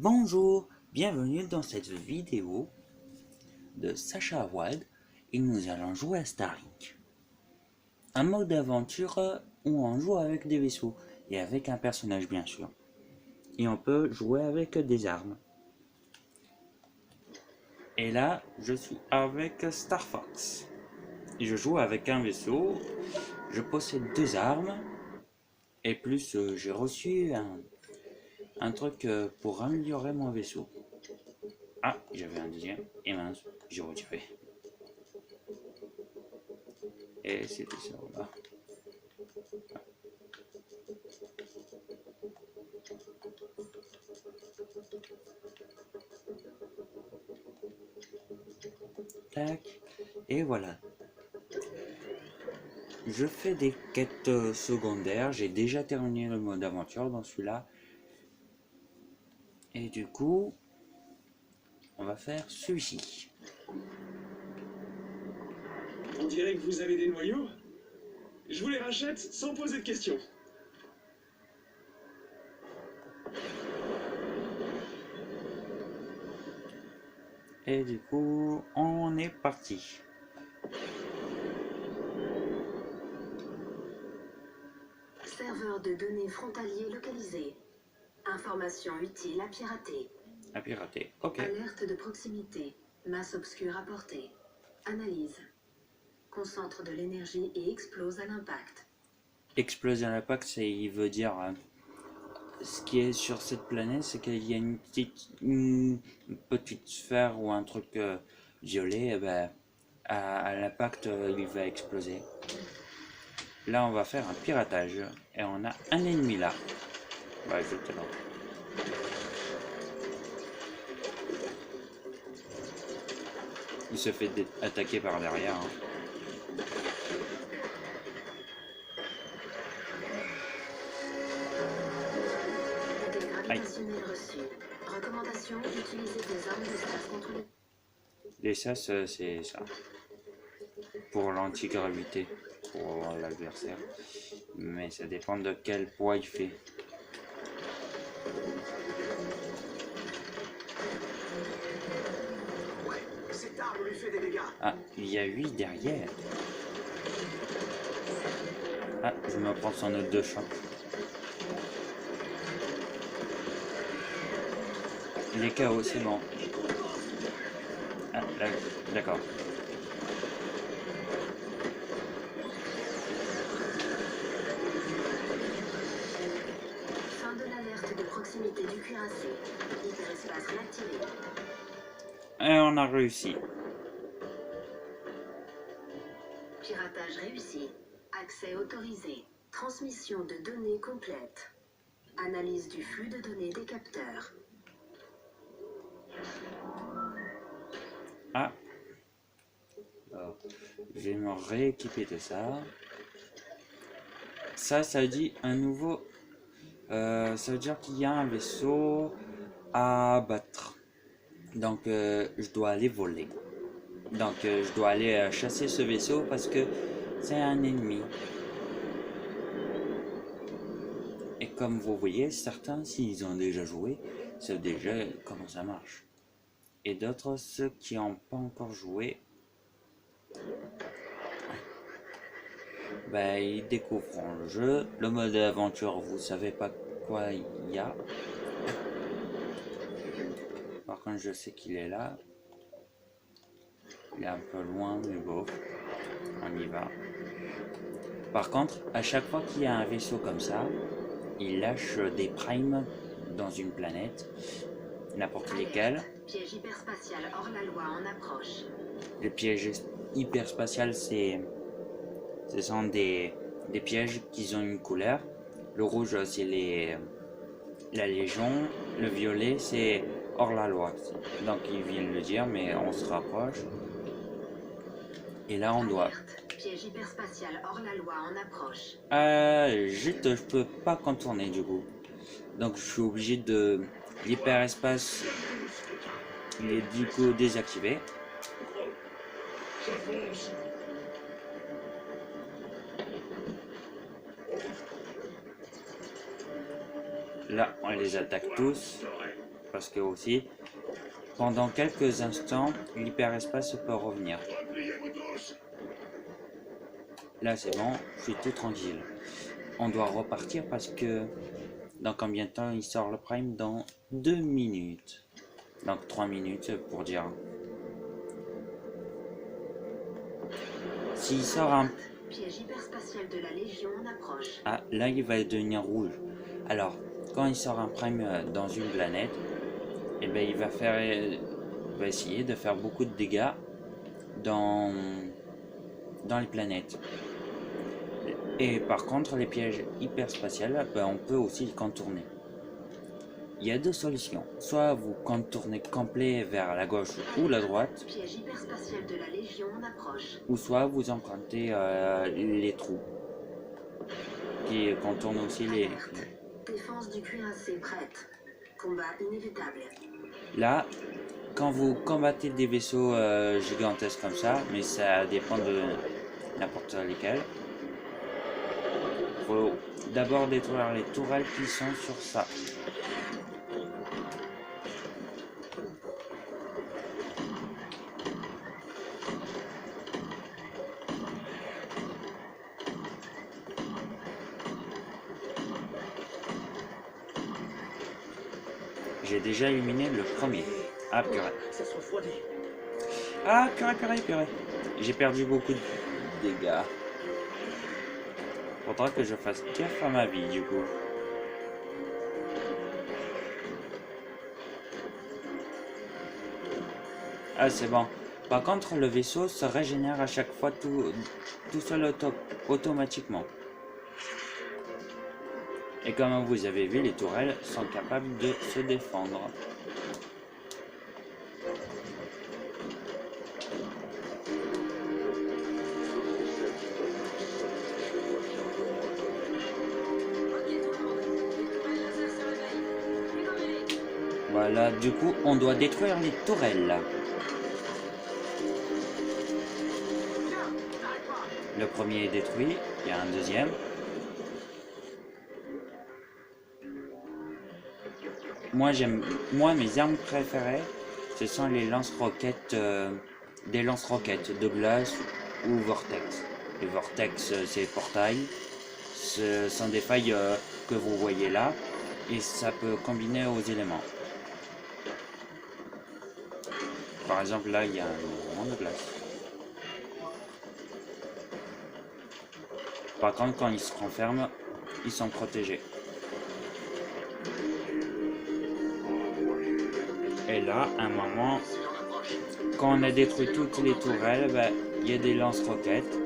Bonjour, bienvenue dans cette vidéo de Sacha Wald et nous allons jouer à Starlink. Un mode d'aventure où on joue avec des vaisseaux et avec un personnage bien sûr. Et on peut jouer avec des armes. Et là, je suis avec Star Fox. Et je joue avec un vaisseau, je possède deux armes et plus j'ai reçu un truc pour améliorer mon vaisseau. Ah, j'avais un deuxième, et mince, j'ai retiré. Et c'était ça là. Tac, et voilà. Je fais des quêtes secondaires, j'ai déjà terminé le mode aventure dans celui-là. Et du coup, on va faire celui-ci. On dirait que vous avez des noyaux. Je vous les rachète sans poser de questions. Et du coup, on est parti. Serveur de données frontalier localisé. Information utile à pirater. À pirater, ok. Alerte de proximité. Masse obscure apportée. Analyse. Concentre de l'énergie et explose à l'impact. Exploser à l'impact, il veut dire... ce qui est sur cette planète, c'est qu'il y a une petite sphère ou un truc violet, et ben, à l'impact, il va exploser. Là, on va faire un piratage. Et on a un ennemi là. Ouais, je te l'en. Il se fait attaquer par derrière. Hein. Gravitationnel reçu. Recommandation d'utiliser des armes de sas contre les... Les sas, c'est ça. Pour l'antigravité. Pour l'adversaire. Mais ça dépend de quel poids il fait. Ouais, cette arme lui fait des dégâts. Ah, il y a 8 derrière. Ah, je me prends son note de choc. Il est KO, c'est bon. Ah, là, d'accord. Fin de l'alerte de proximité du cuirassé. Hyperespace réactivé. Et on a réussi. Piratage réussi. Accès autorisé. Transmission de données complète. Analyse du flux de données des capteurs. Ah. Alors, je vais me rééquiper de ça. Ça dit un nouveau... ça veut dire qu'il y a un vaisseau à abattre. Donc, je dois aller voler. Donc, je dois aller chasser ce vaisseau parce que c'est un ennemi. Et comme vous voyez, certains, s'ils ont déjà joué, savent déjà comment ça marche. Et d'autres, ceux qui n'ont pas encore joué, ben, ils découvriront le jeu. Le mode aventure, vous savez pas quoi il y a. Par contre, je sais qu'il est là. Il est un peu loin, mais bon, on y va. Par contre, à chaque fois qu'il y a un vaisseau comme ça, il lâche des primes dans une planète, n'importe lesquels. Piège hyperspatial hors la loi en approche. Les pièges hyperspatials, ce sont des pièges qui ont une couleur. Le rouge, c'est la Légion. Le violet, c'est hors la loi. Donc, ils viennent le dire, mais on se rapproche. Et là, on doit... Piège hyperspatial hors la loi en approche. Juste, je peux pas contourner du coup. Donc, je suis obligé de... L'hyperespace, il est du coup désactivé. Là, on les attaque tous. Parce que aussi, pendant quelques instants, l'hyperespace peut revenir. Là c'est bon, je suis tout tranquille. On doit repartir parce que dans combien de temps il sort le Prime? Dans 2 minutes. Donc 3 minutes pour dire. S'il sort un... Piège hyperspatial de la Légion en approche. Ah, là il va devenir rouge. Alors, quand il sort un Prime dans une planète, et ben il va essayer de faire beaucoup de dégâts dans les planètes. Et par contre, les pièges hyperspatials, ben, on peut aussi les contourner. Il y a deux solutions. Soit vous contournez complet vers la gauche ou la droite, Piège hyperspatial de la Légion en approche. ou soit vous empruntez les trous qui contournent aussi les... Alerte. Défense du cuirassé prête. Combat inévitable. Là, quand vous combattez des vaisseaux gigantesques comme ça, mais ça dépend de n'importe lesquels, il faut d'abord détruire les tourelles qui sont sur ça. J'ai déjà éliminé le premier. Ah purée. Ça se refroidit. Ah purée. J'ai perdu beaucoup de dégâts. Faudra que je fasse gaffe à ma vie du coup. Ah c'est bon. Par contre le vaisseau se régénère à chaque fois tout seul automatiquement. Et comme vous avez vu, les tourelles sont capables de se défendre. Voilà, du coup, on doit détruire les tourelles. Le premier est détruit, il y a un deuxième. Moi, mes armes préférées, ce sont les lance-roquettes, des lance-roquettes de glace ou vortex. Les vortex, c'est portail. Ce sont des failles que vous voyez là, et ça peut combiner aux éléments. Par exemple, là, il y a un moment de glace. Par contre, quand ils se renferment, ils sont protégés. Et là, à un moment, quand on a détruit toutes les tourelles, ben, il y a des lance-roquettes.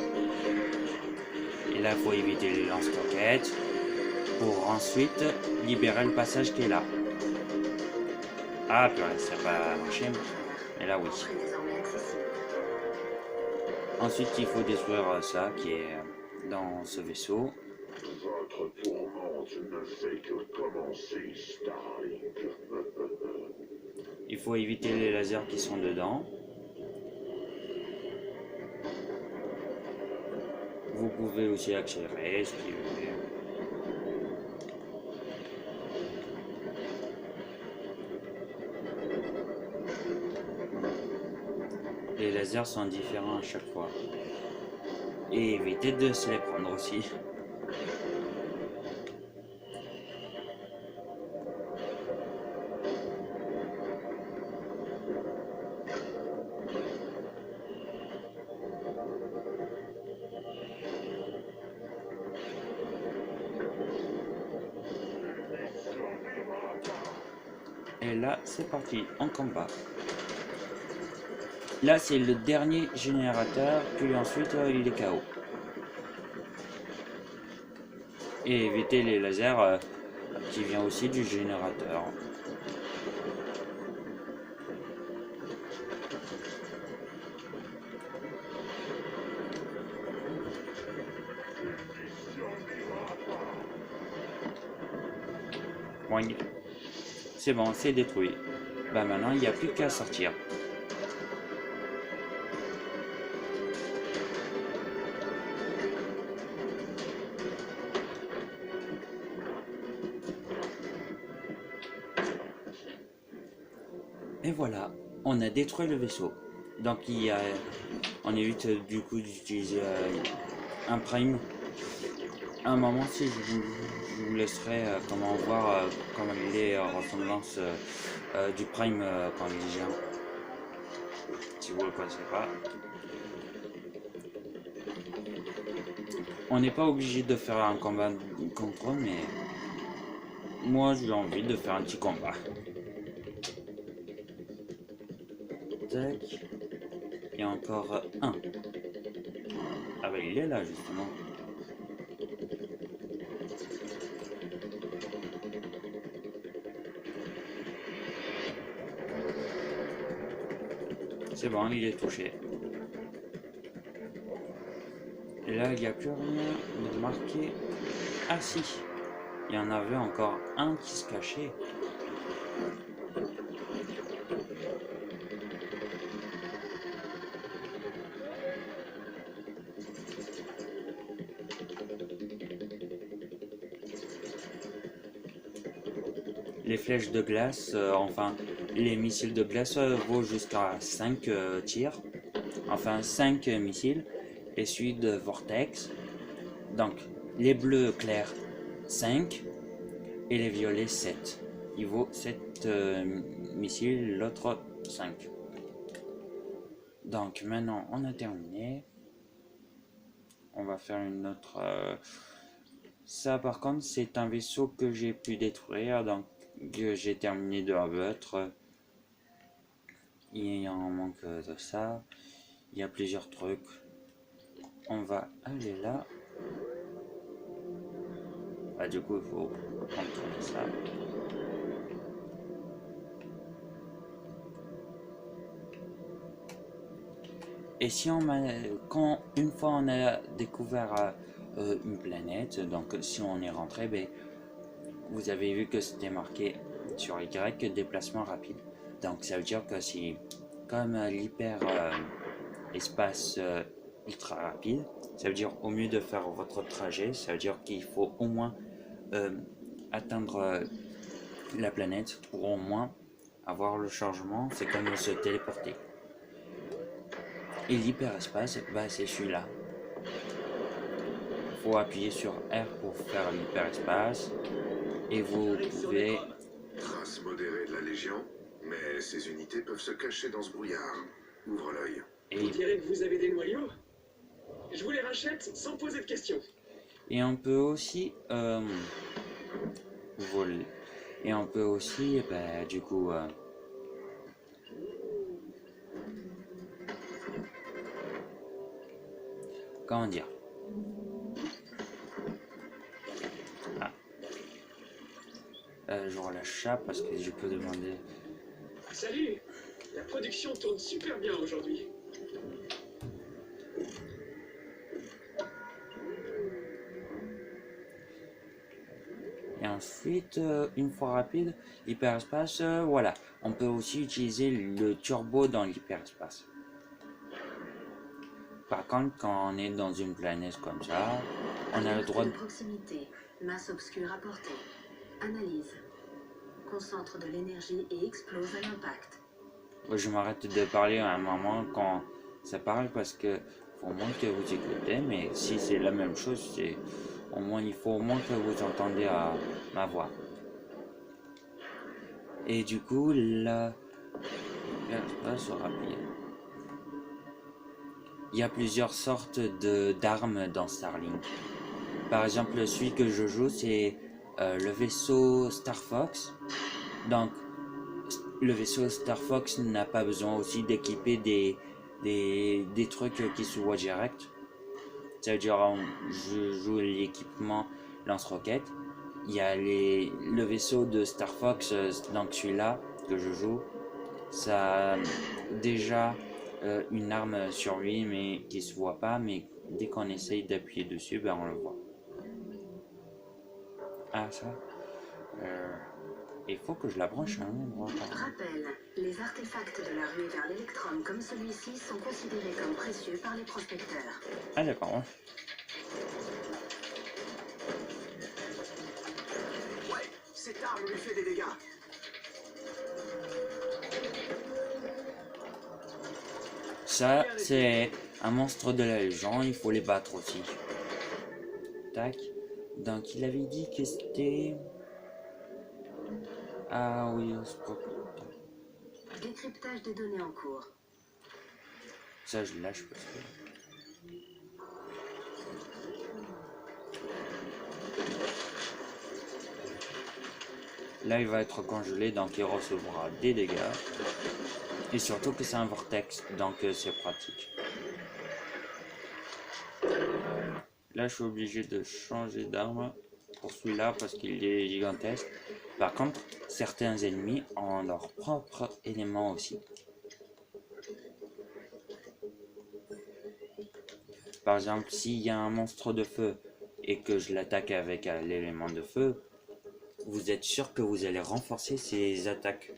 Et là, il faut éviter les lance-roquettes pour ensuite libérer le passage qui est là. Ah, purée, ça va pas marcher. Mais là, oui. Entrée désormais accessible. Ensuite, il faut détruire ça qui est dans ce vaisseau. Votre tourmente ne fait que commencer, Starlink. Il faut éviter les lasers qui sont dedans. Vous pouvez aussi accélérer, ce qui est... Les lasers sont différents à chaque fois. Et évitez de se les prendre aussi. Et là, c'est parti, en combat. Là, c'est le dernier générateur, puis ensuite, il est KO. Et éviter les lasers qui viennent aussi du générateur. Boing. C'est bon, c'est détruit. Bah maintenant, il n'y a plus qu'à sortir. Et voilà, on a détruit le vaisseau. Donc on évite du coup d'utiliser un prime. À un moment, si je vous laisserai comment voir comment il est ressemblance du prime quand il est géant. Si vous le connaissez pas. On n'est pas obligé de faire un combat contre eux, mais moi j'ai envie de faire un petit combat. Tac. Il y a encore un. Ah bah il est là justement. C'est bon, il est touché. Et là, il n'y a plus rien de marqué. Ah si, il y en avait encore un qui se cachait. Les flèches de glace, enfin les missiles de glace vaut jusqu'à 5 tirs, enfin 5 missiles, et celui de Vortex, donc les bleus clairs 5 et les violets 7. Il vaut 7 missiles, l'autre 5. Donc maintenant on a terminé. On va faire une autre... Ça par contre c'est un vaisseau que j'ai pu détruire, donc que j'ai terminé de abattre. Il y en manque de ça. Il y a plusieurs trucs. On va aller là. Ah, du coup il faut contrôler ça. Et si on quand une fois on a découvert une planète, donc si on est rentré, ben, vous avez vu que c'était marqué sur Y déplacement rapide. Donc ça veut dire que c'est comme l'hyper espace ultra rapide. Ça veut dire au mieux de faire votre trajet, ça veut dire qu'il faut au moins atteindre la planète pour au moins avoir le changement. C'est comme se téléporter. Et l'hyperespace, bah, c'est celui-là. Il faut appuyer sur R pour faire l'hyperespace. Et vous pouvez... Trace modérée de la Légion, mais ces unités peuvent se cacher dans ce brouillard. Ouvre l'œil. Vous direz que vous avez des noyaux? Je vous les rachète sans poser de questions. Et on peut aussi voler. Et on peut aussi, bah, du coup... comment dire? Je relâche ça parce que je peux demander... Salut! La production tourne super bien aujourd'hui. Et ensuite, une fois rapide, l'hyperespace, voilà. On peut aussi utiliser le turbo dans l'hyperespace. Par contre, quand on est dans une planète comme ça, on a le droit de... Proximité, masse obscure apportée. Analyse. Concentre de l'énergie et explose à l'impact. Je m'arrête de parler à un moment quand ça parle parce que faut au moins que vous écoutez, mais si c'est la même chose, c'est au moins il faut au moins que vous entendez ma voix. Et du coup, là, rapide. Il y a plusieurs sortes d'armes dans Starlink. Par exemple, celui que je joue, c'est le vaisseau Star Fox. Donc, le vaisseau Star Fox n'a pas besoin aussi d'équiper des trucs qui se voient direct. Ça veut dire, je joue l'équipement lance-roquette. Il y a le vaisseau de Star Fox, donc celui-là que je joue. Ça a déjà une arme sur lui, mais qui se voit pas. Mais dès qu'on essaye d'appuyer dessus, ben on le voit. Ah, ça. Il faut que je la branche à un endroit. Rappel, les artefacts de la ruée vers l'électrum comme celui-ci sont considérés comme précieux par les prospecteurs. Ah d'accord. Ouais. Ouais, cette arme lui fait des dégâts. Ça, c'est un monstre de la Légion, il faut les battre aussi. Tac. Donc il avait dit que c'était... Ah oui, Décryptage des données en cours. ça je lâche parce que... Là il va être congelé, donc il recevra des dégâts. Et surtout que c'est un vortex, donc c'est pratique. Là je suis obligé de changer d'arme pour celui-là parce qu'il est gigantesque. Par contre, certains ennemis ont leur propre élément aussi. Par exemple, s'il y a un monstre de feu et que je l'attaque avec l'élément de feu, vous êtes sûr que vous allez renforcer ses attaques.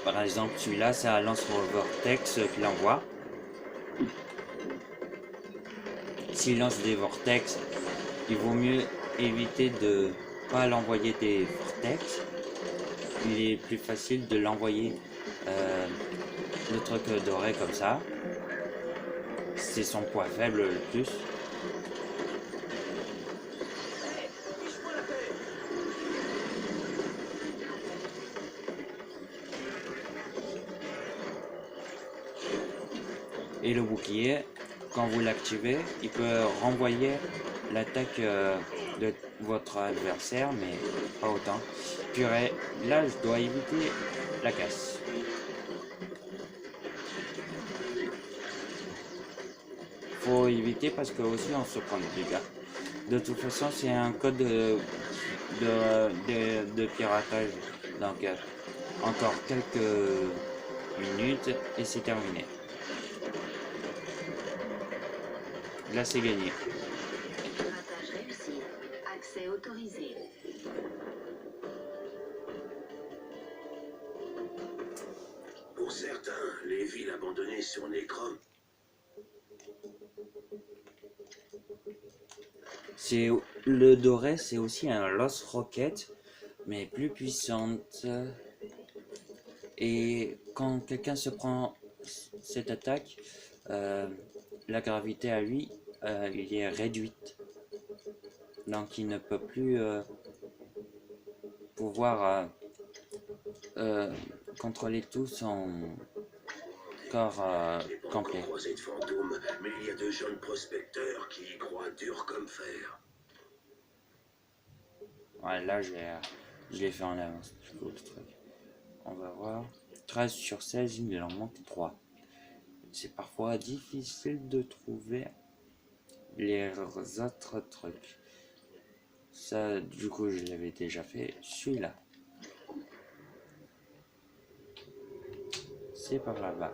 Par exemple, celui-là, ça lance le vortex qu'il envoie. S'il lance des vortex, il vaut mieux éviter de pas l'envoyer des vortex. Il est plus facile de l'envoyer le truc doré comme ça. C'est son point faible le plus. Et le bouclier, quand vous l'activez, il peut renvoyer l'attaque de votre adversaire, mais pas autant. Purée, là je dois éviter la casse. Faut éviter parce que aussi on se prend des dégâts. De toute façon, c'est un code de piratage. Donc encore quelques minutes et c'est terminé. Là c'est gagné. Piratage réussi. Accès autorisé. Pour certains, les villes abandonnées sur Necrom. C'est le doré, c'est aussi un Lost Rocket, mais plus puissante. Et quand quelqu'un se prend cette attaque, la gravité à lui, il est réduite. Donc il ne peut plus pouvoir contrôler tout son corps J'ai pas complet. encore croisé de fantômes, mais il y a de jeunes prospecteurs qui y croient dur comme fer. Ouais, là je l'ai fait en avance. Du coup, le truc. On va voir. 13 sur 16, il en manque 3. C'est parfois difficile de trouver les autres trucs. Ça, du coup, je l'avais déjà fait. Celui-là. C'est par là-bas.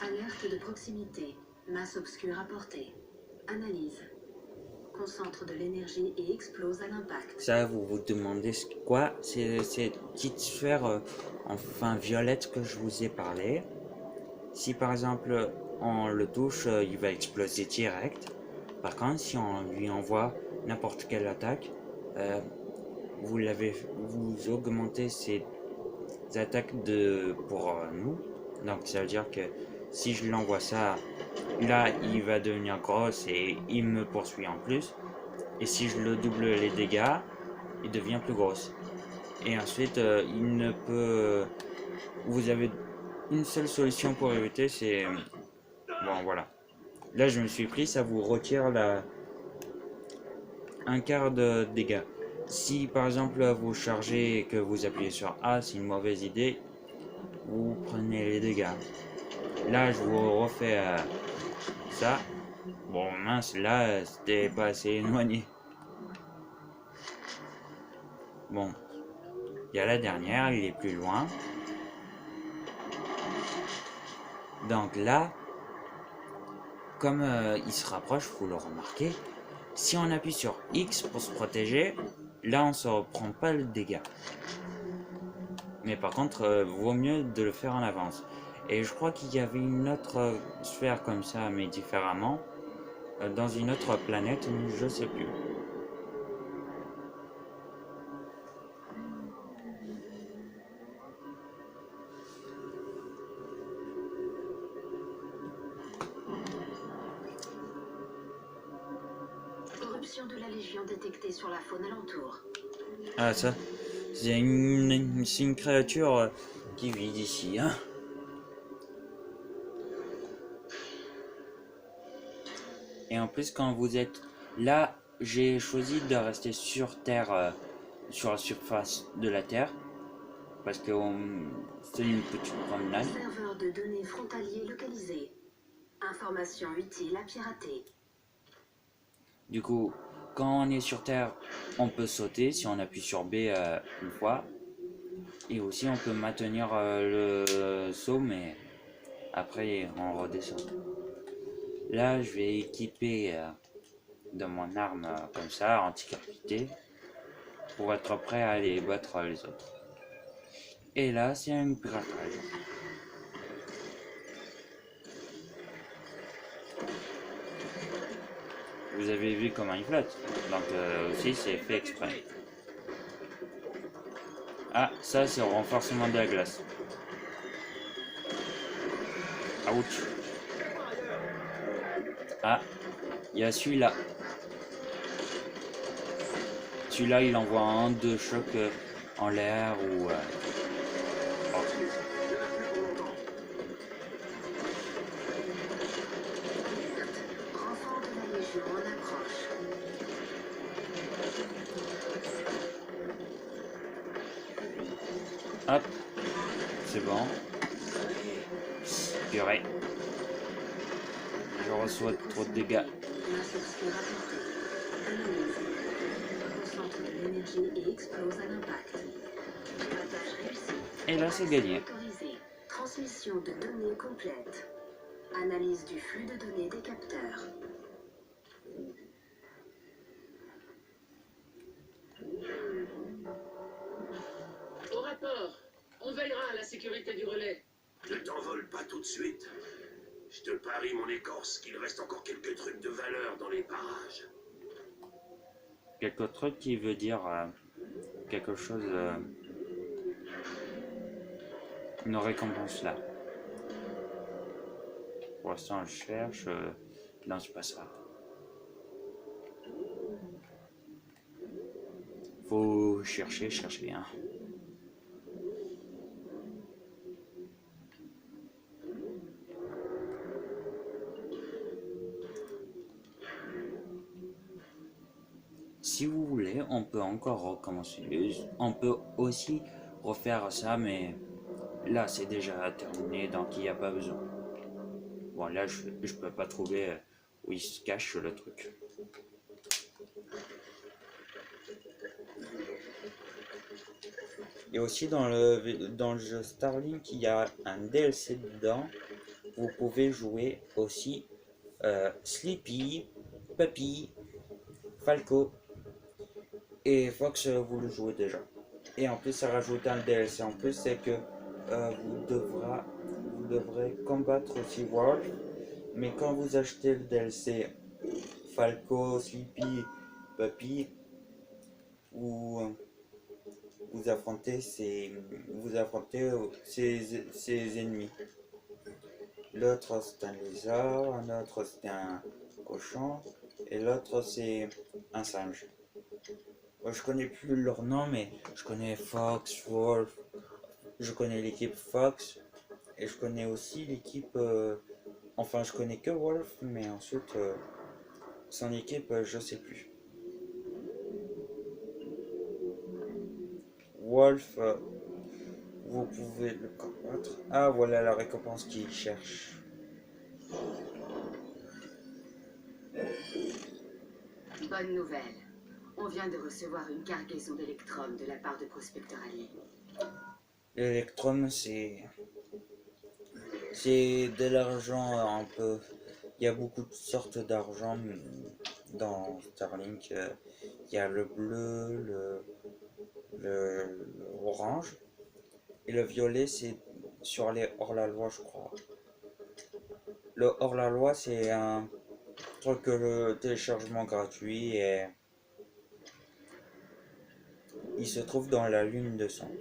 Alerte de proximité. Masse obscure apportée. Analyse. Concentre de l'énergie et explose à l'impact. Ça, vous vous demandez quoi? C'est cette petite sphère enfin violette que je vous ai parlé. Si par exemple on le touche, il va exploser direct. Par contre, si on lui envoie n'importe quelle attaque, vous augmentez ses attaques pour nous. Donc ça veut dire que si je l'envoie ça, là il va devenir grosse et il me poursuit en plus. Et si je le double les dégâts, il devient plus grosse. Et ensuite, il ne peut... Vous avez une seule solution pour éviter, c'est... Bon, voilà. Là, je me suis pris, ça vous retire un quart de dégâts. Si, par exemple, vous chargez et que vous appuyez sur A, c'est une mauvaise idée, vous prenez les dégâts. Là, je vous refais ça. Bon, mince, là, c'était pas assez éloigné. Bon, il y a la dernière, il est plus loin. Donc là, comme il se rapproche, vous le remarquez, si on appuie sur X pour se protéger, là on se reprend pas le dégât. Mais par contre, vaut mieux de le faire en avance. Et je crois qu'il y avait une autre sphère comme ça, mais différemment. dans une autre planète, mais je sais plus. Éruption de la Légion détectée sur la faune alentour. Ah ça, c'est une créature qui vit d'ici, hein. Et en plus, quand vous êtes là, j'ai choisi de rester sur Terre, sur la surface de la Terre, parce que c'est une petite promenade. Serveur de données frontalier localisé. Information utile à pirater. Du coup, quand on est sur Terre, on peut sauter si on appuie sur B une fois. Et aussi, on peut maintenir le saut, mais après, on redescend. Là, je vais équiper de mon arme comme ça, anti-gravité, pour être prêt à aller battre les autres. Et là, c'est un piratage. Vous avez vu comment il flotte, donc aussi c'est fait exprès. Ah, ça c'est le renforcement de la glace. Ouch. Ah, il y a celui-là. Celui-là, il envoie un de choc en l'air ou... oh. Renfort de la Légion en approche. Hop, c'est bon. Purée. Je reçois trop de dégâts. Insertion rapportée. Analyse. Concentre de l'énergie et explose à l'impact. Piratage réussi. Et là, c'est Accès gagné. autorisé. Transmission de données complète. Analyse du flux de données des capteurs. Au rapport, on veillera à la sécurité du relais. Ne t'envole pas tout de suite. Je te parie mon écorce qu'il reste encore quelques trucs de valeur dans les parages. Quelque truc qui veut dire quelque chose... une récompense là. Pour l'instant, je cherche... non, c'est pas ça. Faut chercher bien. Si vous voulez, on peut encore recommencer. On peut aussi refaire ça, mais là c'est déjà terminé, donc il n'y a pas besoin. Bon, là je peux pas trouver où il se cache le truc. Et aussi dans le jeu Starlink, il y a un DLC dedans. Vous pouvez jouer aussi Sleepy, Puppy, Falco et Fox, vous le jouez déjà. Et en plus, ça rajoute un DLC en plus, c'est que vous devrez combattre aussi Wolf. Mais quand vous achetez le DLC Falco, Sleepy, Puppy, vous affrontez ses ennemis. L'autre c'est un lézard, un autre c'est un cochon, et l'autre c'est un singe. Je connais plus leur nom, mais je connais Fox, Wolf, je connais l'équipe Fox, et je connais aussi l'équipe... enfin, je connais que Wolf, mais ensuite, son équipe, je sais plus. Wolf, vous pouvez le combattre. Ah, voilà la récompense qu'il cherche. Bonne nouvelle. On vient de recevoir une cargaison d'électrons de la part de prospecteurs alliés. L'électrum, c'est de l'argent un peu. Il y a beaucoup de sortes d'argent dans Starlink. Il y a le bleu, le orange, et le violet, c'est sur les hors-la-loi, je crois. Le hors-la-loi, c'est un truc le téléchargement gratuit et il se trouve dans la lune de sang.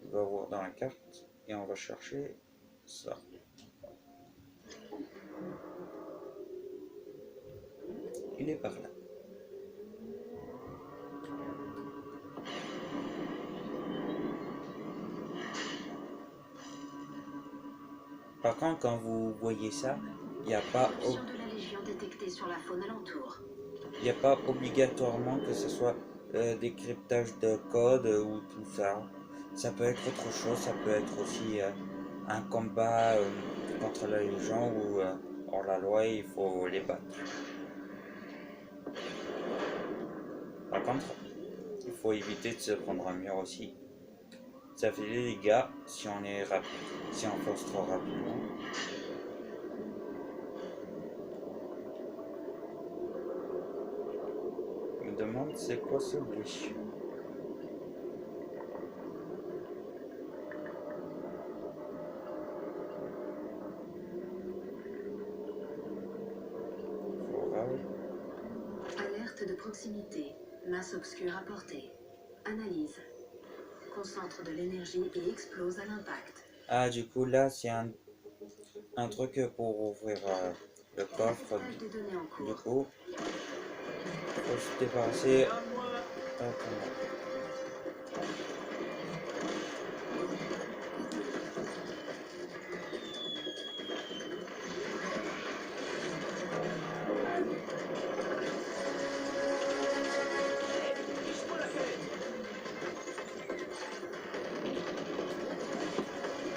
On va voir dans la carte et on va chercher ça. Il est par là. Par contre, quand vous voyez ça, il n'y a pas Éruption de la Légion détectée sur la faune alentour. il n'y a pas obligatoirement que ce soit décryptage de code ou tout ça. Ça peut être autre chose, ça peut être aussi un combat contre la Légion où hors la loi il faut les battre. Par contre, il faut éviter de se prendre un mur aussi. Ça fait des dégâts si on est rapide, si on force trop rapidement. Je me demande c'est quoi ce bruit. Forage. Alerte de proximité. Masse obscure apportée. Analyse. Concentre de l'énergie et explose à l'impact. Ah, du coup, là, c'est un truc pour ouvrir le coffre. Décryptage des données en Du cours. coup, faut se débarrasser. Attends.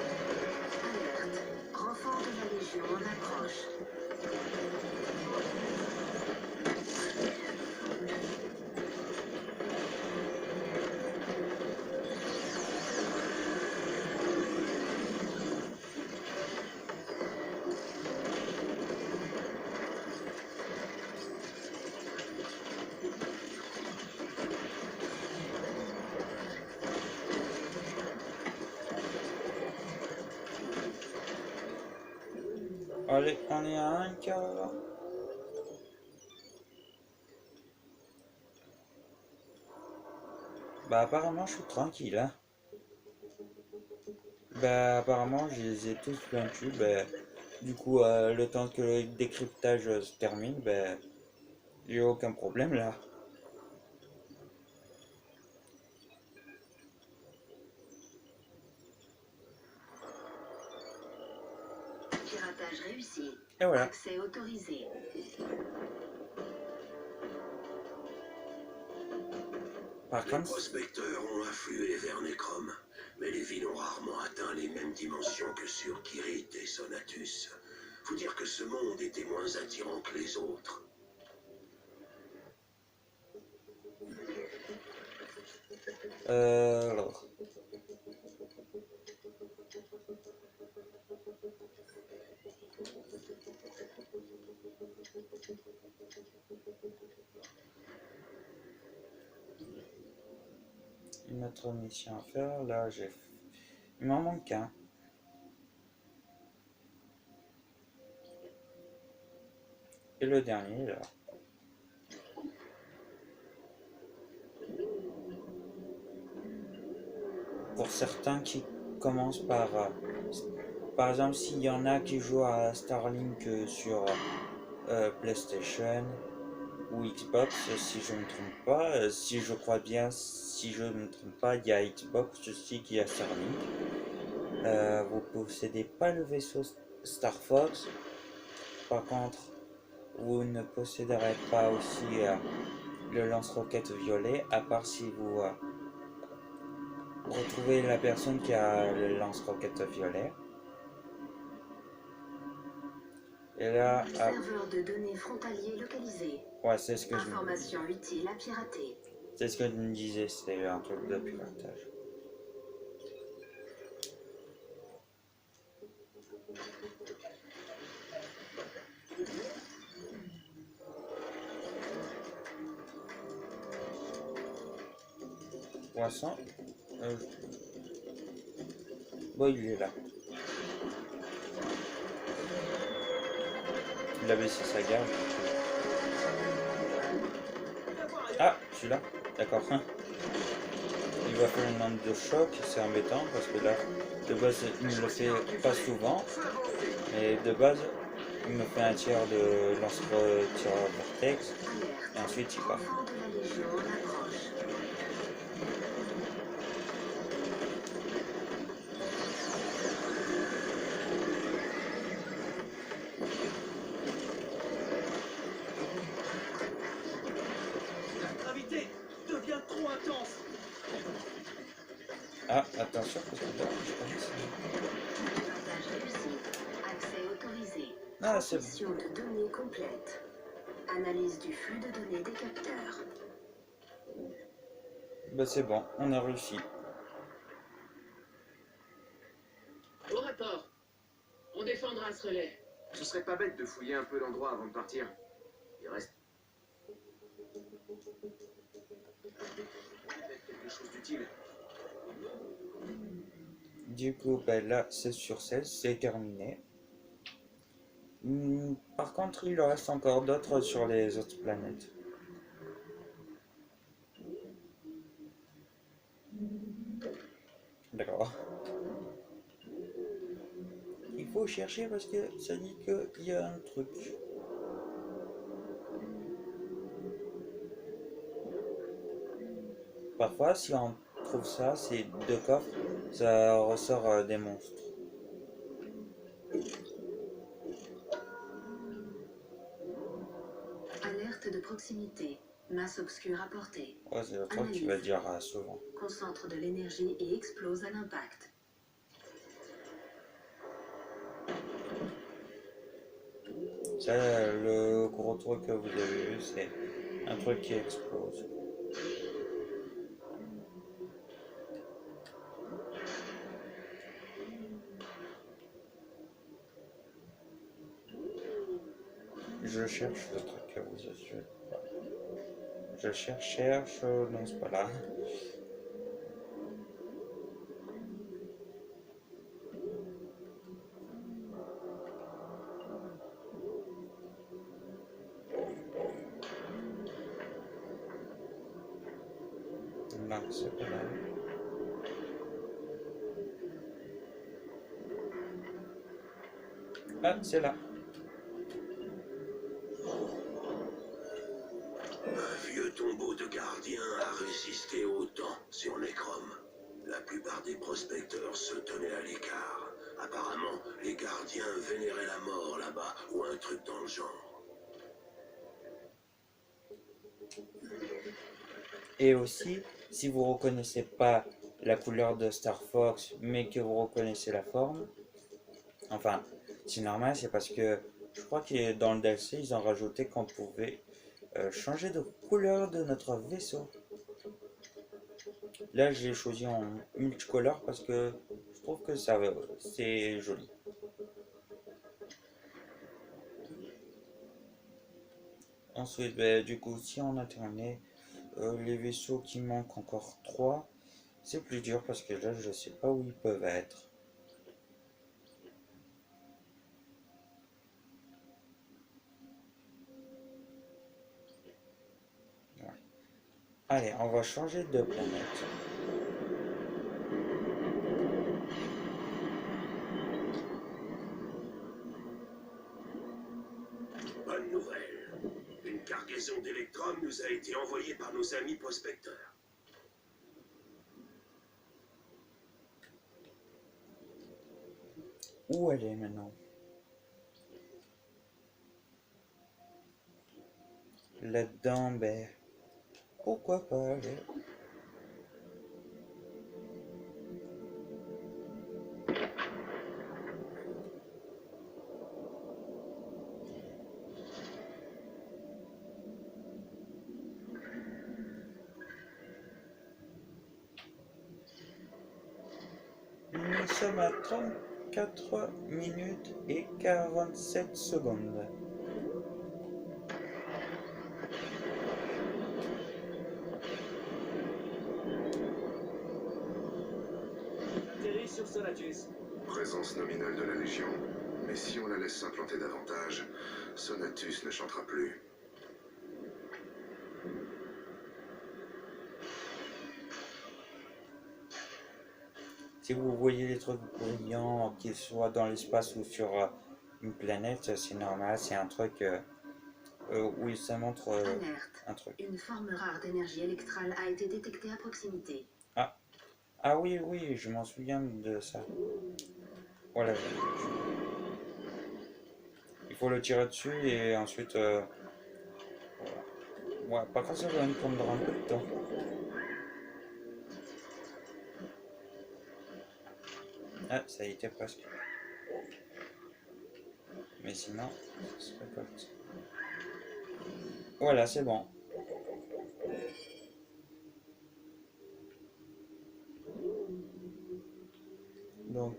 Alerte. Renfort de la Légion en approche. Allez, on est à un quart. Bah, apparemment, je suis tranquille, hein. Bah, apparemment, je les ai tous vaincus. Bah, du coup, le temps que le décryptage se termine, bah, j'ai aucun problème là. Piratage réussi. Et voilà. Accès autorisé. Par Les contre, prospecteurs ont afflué vers Necrom, mais les villes ont rarement atteint les mêmes dimensions que sur Kirit et Sonatus. Faut dire que ce monde était moins attirant que les autres. alors. Une autre mission à faire, là j'ai... Il m'en manque un. Et le dernier là. Pour certains qui commencent par exemple s'il y en a qui jouent à Starlink sur PlayStation ou Xbox, si je ne me trompe pas, si je crois bien, si je ne me trompe pas, il y a Xbox aussi qui a Starlink. Vous possédez pas le vaisseau Star Fox, par contre vous ne posséderez pas aussi le lance-roquette violet, à part si vous retrouvez la personne qui a le lance-roquette violet. Et là, Serveur de données frontalier localisé. ouais, c'est ce que Information utile à pirater. c'est ce que je me disais, c'était un truc de piratage. Poisson. Bon, il est là. il a baissé sa garde. Ah, celui-là. D'accord. Il va faire une onde de choc, c'est embêtant parce que là, de base, il me le fait pas souvent. Mais de base, il me fait un tir de lance-tireur vortex. Et ensuite, il part. Enfant de la Légion en approche. La gravité devient trop intense. Ah, attention, parce que là, je commence. Piratage réussi. Accès autorisé. Ah, c'est bon. Transmission de données complète. Analyse du flux de données des capteurs. Bah, c'est bon, on a réussi. Au rapport. On défendra ce relais. Ce serait pas bête de fouiller un peu l'endroit avant de partir. Il reste peut-être quelque chose d'utile. Du coup, bah, là, 16 sur 16, c'est terminé. Par contre, il en reste encore d'autres sur les autres planètes. D'accord. Il faut chercher parce que ça dit qu'il y a un truc. Parfois, si on trouve ça, c'est deux coffres, ça ressort des monstres. Alerte de proximité. Masse obscure apportée. Ouais, c'est le truc qui va dire souvent. Concentre de l'énergie et explose à l'impact. Ça, le gros truc que vous avez vu, c'est un truc qui explose. Je cherche le truc que vous avez vu. Je cherche, non c'est pas là. Non, c'est pas là. Ah, c'est là. Un vieux tombeau de gardien a résisté au temps sur Necrom. La plupart des prospecteurs se tenaient à l'écart. Apparemment, les gardiens vénéraient la mort là-bas, ou un truc dans le genre. Et aussi, si vous reconnaissez pas la couleur de Star Fox, mais que vous reconnaissez la forme, enfin, c'est normal, c'est parce que je crois que dans le DLC, ils ont rajouté qu'on pouvait changer de couleur de notre vaisseau. Là, je l'ai choisi en multicolore parce que je trouve que ça c'est joli. Ensuite, bah, du coup, si on a terminé les vaisseaux qui manquent encore 3, c'est plus dur parce que là, je sais pas où ils peuvent être. Ouais. Allez, on va changer de planète. Bonne nouvelle. Une cargaison d'électrum nous a été envoyée par nos amis prospecteurs. Où elle est maintenant? Là-dedans, ben, pourquoi pas aller? Nous sommes à 34 minutes et 47 secondes. Atterri sur Sonatus. présence nominale de la Légion, mais si on la laisse s'implanter davantage, Sonatus ne chantera plus. Si vous voyez les trucs brillants, qu'ils soient dans l'espace ou sur une planète, c'est normal, c'est un truc où ça montre Alerte. un truc. Une forme rare d'énergie électrale a été détectée à proximité. Ah oui, oui, je m'en souviens de ça. Voilà. Il faut le tirer dessus et ensuite... voilà. Ouais, par contre, ça va me prendre un peu de temps. Ah, ça y était presque. Mais sinon, c'est pas correct. Voilà, c'est bon. Donc,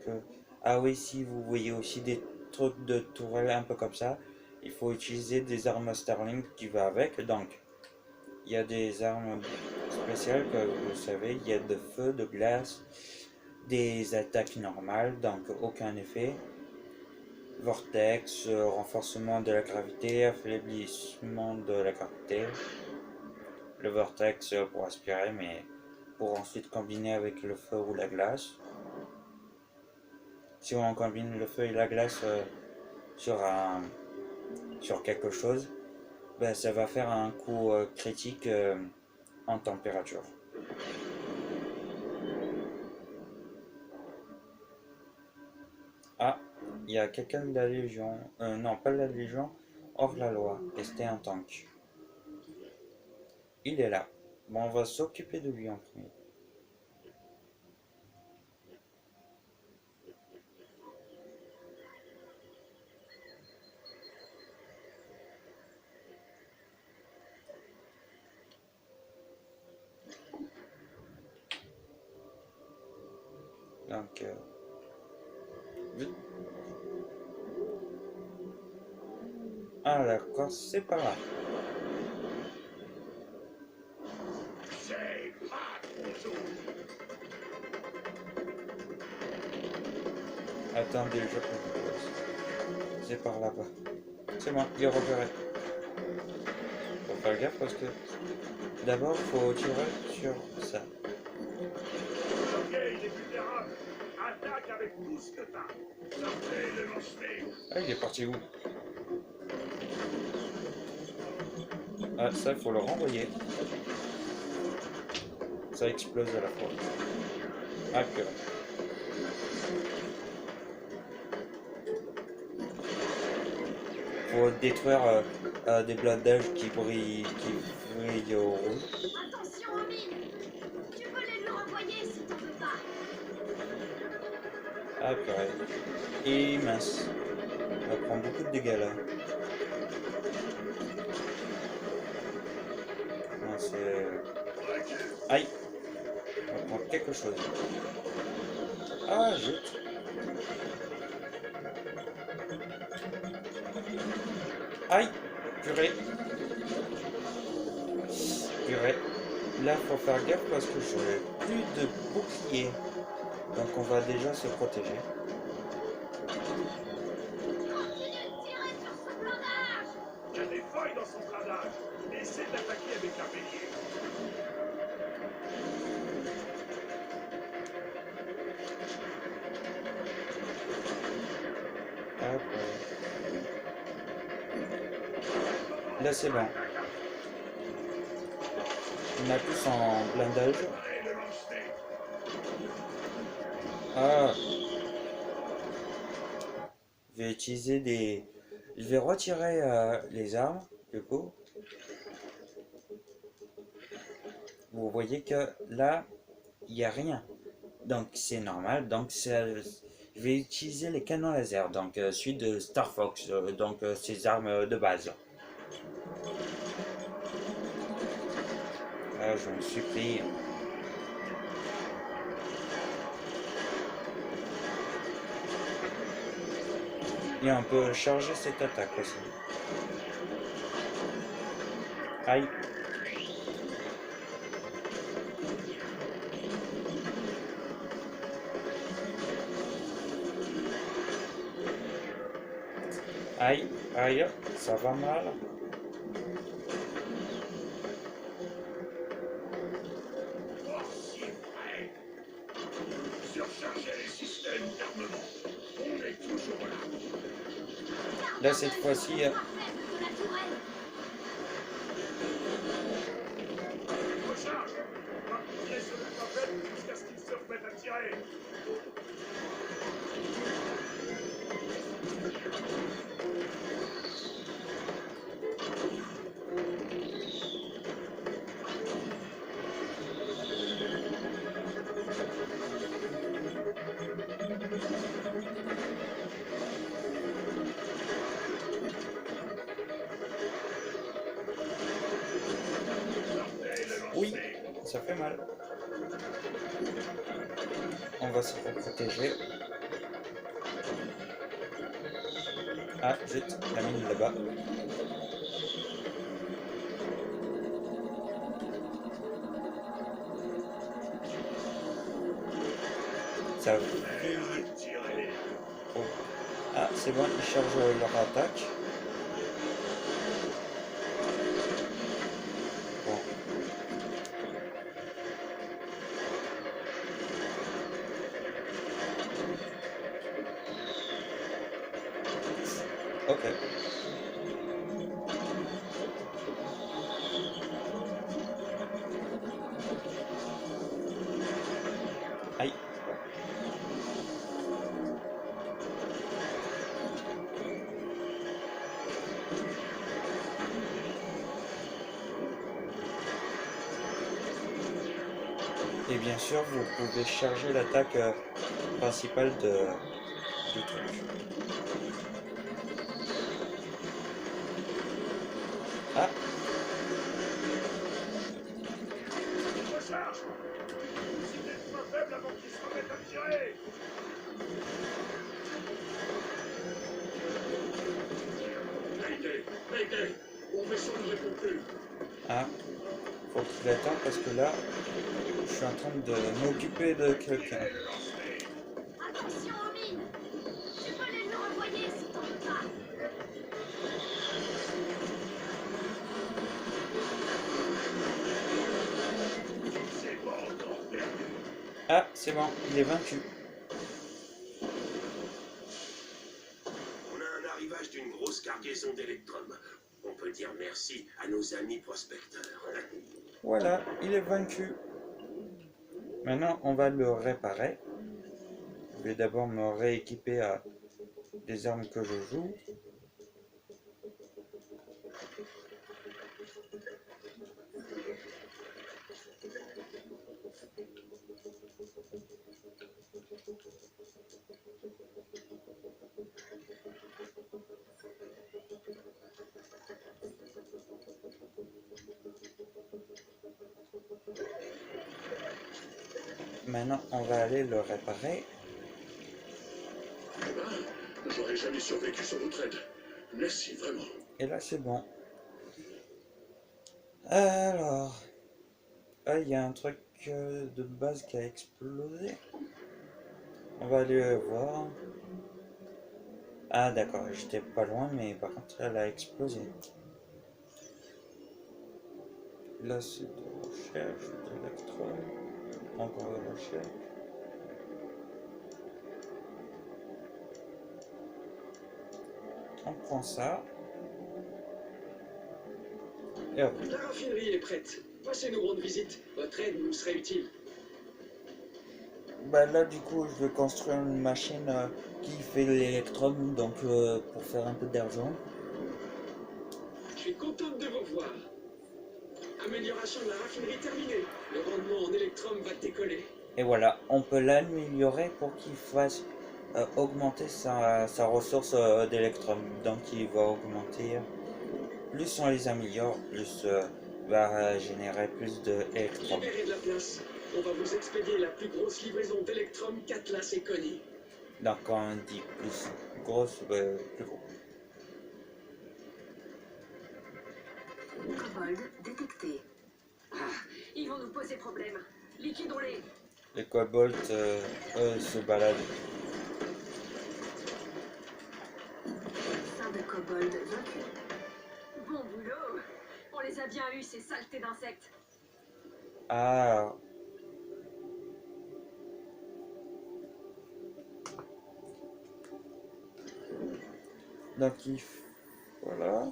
ah oui, si vous voyez aussi des trucs de tourelle un peu comme ça, il faut utiliser des armes Starlink qui va avec. Donc, il y a des armes spéciales, comme vous savez, il y a de feu, de glace, des attaques normales, donc aucun effet. Vortex, renforcement de la gravité, affaiblissement de la gravité. Le vortex pour aspirer, mais pour ensuite combiner avec le feu ou la glace. Si on combine le feu et la glace sur quelque chose, ben, ça va faire un coup critique en température. Ah, il y a quelqu'un de la Légion, non pas de la Légion, hors la loi, et c'était un tank. Il est là. Bon, on va s'occuper de lui en premier. Donc, vite. Ah d'accord, c'est pas là. Attendez, je peux. C'est par là-bas. C'est bon, il est repéré. Faut faire gaffe parce que d'abord faut tirer sur ça. Ok, il est vulnérable. Attaque avec tout ce que t'as. Sortez le lance-fée. Ah, il est parti où? Ah, ça, il faut le renvoyer. Ça explose à la fois. Ah, que... Faut détruire des blindages qui brillent au rouge. Attention aux mines. Tu peux les lui renvoyer si t'en veux pas. Ah, purée. Et mince. On va prendre beaucoup de dégâts là. Non, c'est... Aïe. On va prendre quelque chose. Ah, zut. Aïe. Purée. Purée. Là, faut faire gaffe parce que je n'ai plus de bouclier. Donc on va déjà se protéger. Il y a des failles dans son blindage. Essaie d'attaquer avec un bélier. Hop. Là c'est bon. On a tous en blindage. Ah. Je vais utiliser des... Je vais retirer les armes, du coup. Vous voyez que là, il n'y a rien. Donc c'est normal. Donc je vais utiliser les canons laser. Donc celui de Star Fox. Donc ces armes de base. Ah, je me suis pris... Et on peut charger cette attaque aussi. Aïe. Aïe, aïe, ça va mal. Surcharger les systèmes d'armement. On est toujours là. Là, cette fois-ci, Recharge. On va tirer sur le parfait jusqu'à ce qu'ils se remettent à tirer. oui, ça fait mal. On va se protéger. Ah, zut, la mine là-bas. Ça oh. Ah, c'est bon, ils chargent leur attaque. Bon. Ok. Aïe. Et bien sûr, vous pouvez charger l'attaque principale du truc. Ah, Recharge. Ciblez le point faible avant qu'ils se remettent à tirer. Mayday, mon vaisseau ne répond plus. ah, faut qu'il attende parce que là, je suis en train de m'occuper de quelqu'un. Attention aux mines! Tu peux les lui renvoyer si t'en veux pas! C'est bon, encore perdu. Ah, c'est bon, il est vaincu. On a un arrivage d'une grosse cargaison d'électrum. On peut dire merci à nos amis prospecteurs. Voilà, il est vaincu. Maintenant, on va le réparer. Je vais d'abord me rééquiper à des armes que je joue. Maintenant, on va aller le réparer. Eh ben, j'aurais jamais survécu sans votre aide. Merci, vraiment. Et là, c'est bon. Alors... Ah, il y a un truc de base qui a explosé. On va aller voir. Ah, d'accord, j'étais pas loin, mais par contre, elle a explosé. Là, c'est de recherche, d'électrons. Encore de recherche. On prend ça. Et hop. La raffinerie est prête. Passez-nous rendre visite. Votre aide nous serait utile. Bah là, du coup, je vais construire une machine qui fait l'électron, donc pour faire un peu d'argent. Je suis contente de vous voir. Amélioration de la raffinerie terminée. Le rendement en électrum va décoller. Et voilà, on peut l'améliorer pour qu'il fasse augmenter sa ressource d'électron. Donc il va augmenter, plus on les améliore, plus va générer plus d'électrons. Libérez de la place. On va vous expédier la plus grosse livraison d'électrum qu'Atlas ait connue. Donc quand on dit plus grosse, plus gros. Kobold détecté. Ah, ils vont nous poser problème. Liquidons-les. Les kobolds se baladent. Sein de kobolds vaincus. Bon boulot. On les a bien eus, ces saletés d'insectes. Ah, donc voilà.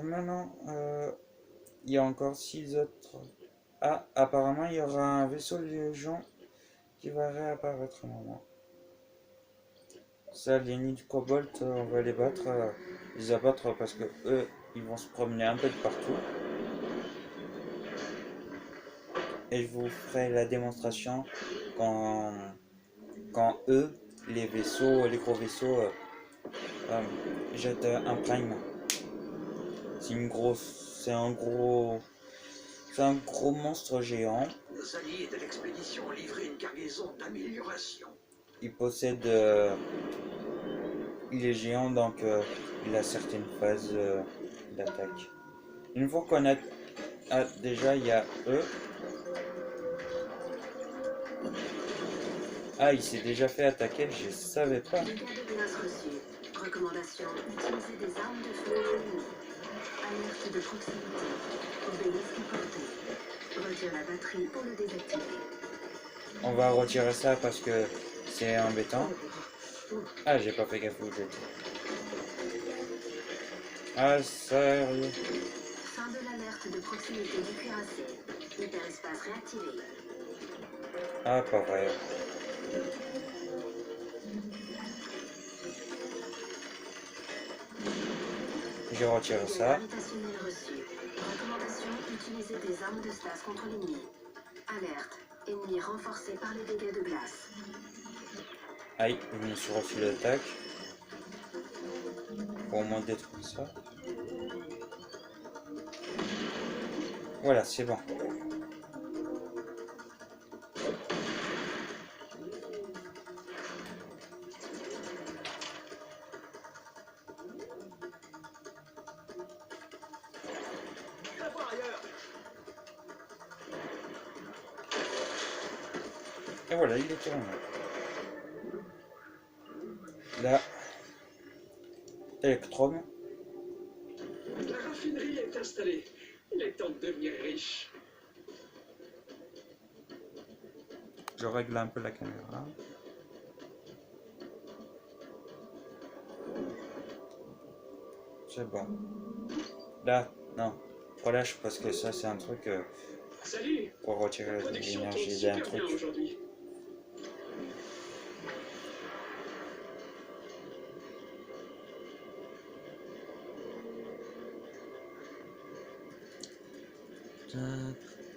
Maintenant, il y a encore 6 autres. Ah, apparemment, il y aura un vaisseau de Légion qui va réapparaître un moment. Ça, les nids de Cobalt, on va les abattre parce que eux, ils vont se promener un peu de partout. Et je vous ferai la démonstration quand, quand eux, les gros vaisseaux, jettent un prime. C'est un gros monstre géant. Nos alliés de l'expédition ont livré une cargaison d'amélioration. Il possède, il est géant donc il a certaines phases d'attaque. Une fois qu'on a, ah, déjà il y a eux. Ah, il s'est déjà fait attaquer, je savais pas. Dégâts de glace reçus. Recommandation, utiliser des armes de feu ennemies. Alerte de proximité. Obélisque porté. Retire la batterie pour le désactiver. On va retirer ça parce que c'est embêtant. Ah, j'ai pas fait gaffe où j'étais. Ah, sérieux. Fin de l'alerte de proximité du cuirassé. Hyperespace réactivé. Ah, pas vrai. J'ai retiré ça. Gravitationnel reçu. Recommandation, utiliser des armes de stase contre l'ennemi. Alerte. Ennemi renforcé par les dégâts de glace. Aïe, je me suis reçu l'attaque. Faut au moins détruire ça. Voilà, c'est bon. Et voilà, il est tourné. Là, Electrum. La raffinerie est installée. Il est temps de devenir riche. Je règle un peu la caméra. C'est bon. Là, non. Relâche parce que ça c'est un truc Salut. pour retirer Production tourne l'énergie d'un super bien truc. aujourd'hui.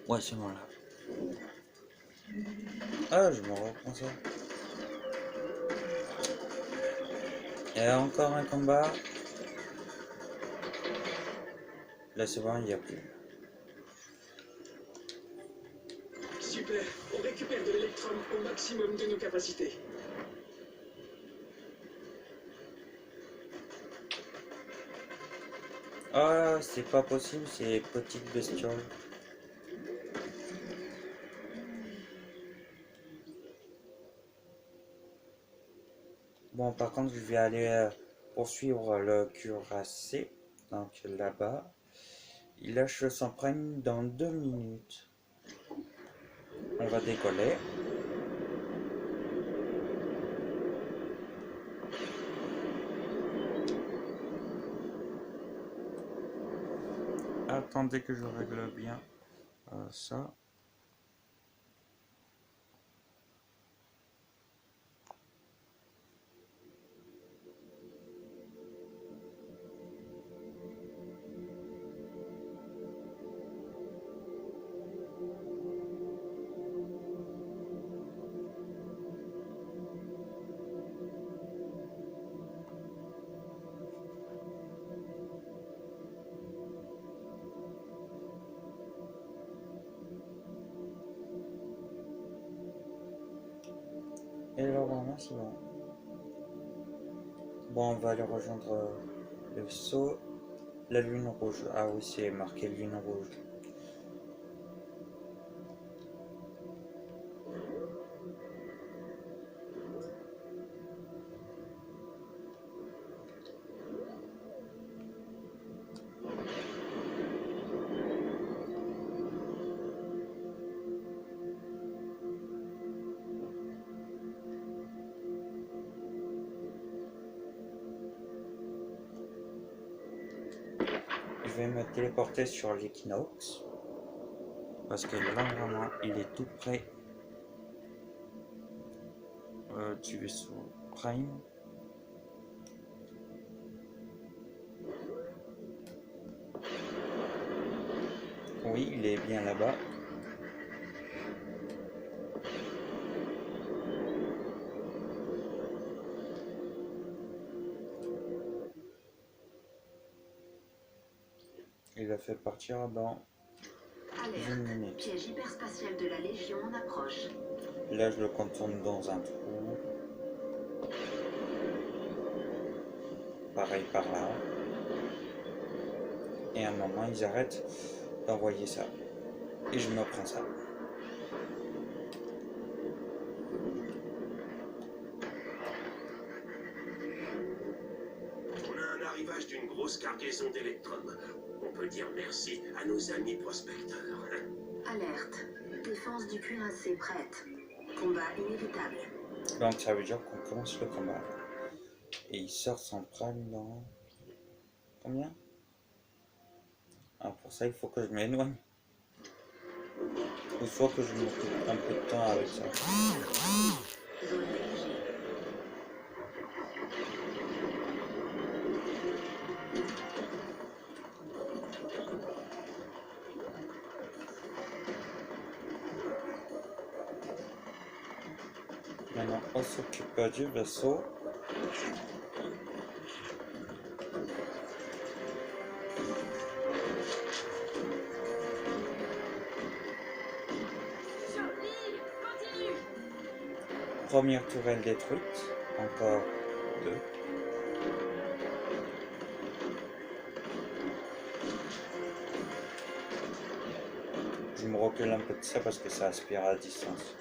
Ouais, c'est bon là. Ah, je me reprends ça. Et encore un combat. Là, c'est bon, il n'y a plus. Super. On récupère de l'électrum au maximum de nos capacités. Ah, c'est pas possible, ces petites bestioles. Bon, par contre, je vais aller poursuivre le cuirassé. Donc là-bas. Il lâche son prime dans 2 minutes. On va décoller. Attendez que je règle bien ça. Et là, vraiment, c'est bon. Bon, on va aller rejoindre le vaisseau. La lune rouge. Ah oui, c'est marqué lune rouge. vais me téléporter sur l'Equinox. Parce que là, vraiment, il est tout près du vaisseau Prime. Oui, il est bien là-bas. Il a fait partir dans une Alerte. minute. Piège hyperspatial de la Légion en approche. Là, je le contourne dans un trou. Pareil par là. Et à un moment, ils arrêtent d'envoyer ça. Et je me prends ça. On a un arrivage d'une grosse cargaison d'électrons. On peut dire merci à nos amis prospecteurs. Alerte. Défense du cuirassé prête. Combat inévitable. Donc ça veut dire qu'on commence le combat. Et il sort son prime dans... Combien? Ah, pour ça, il faut que je m'éloigne. Ou soit que je m'occupe un peu de temps avec ça. Zone dégagée. Maintenant, on s'occupe du vaisseau. Continue. Première tourelle détruite. Encore 2. Je me recule un peu de ça parce que ça aspire à distance.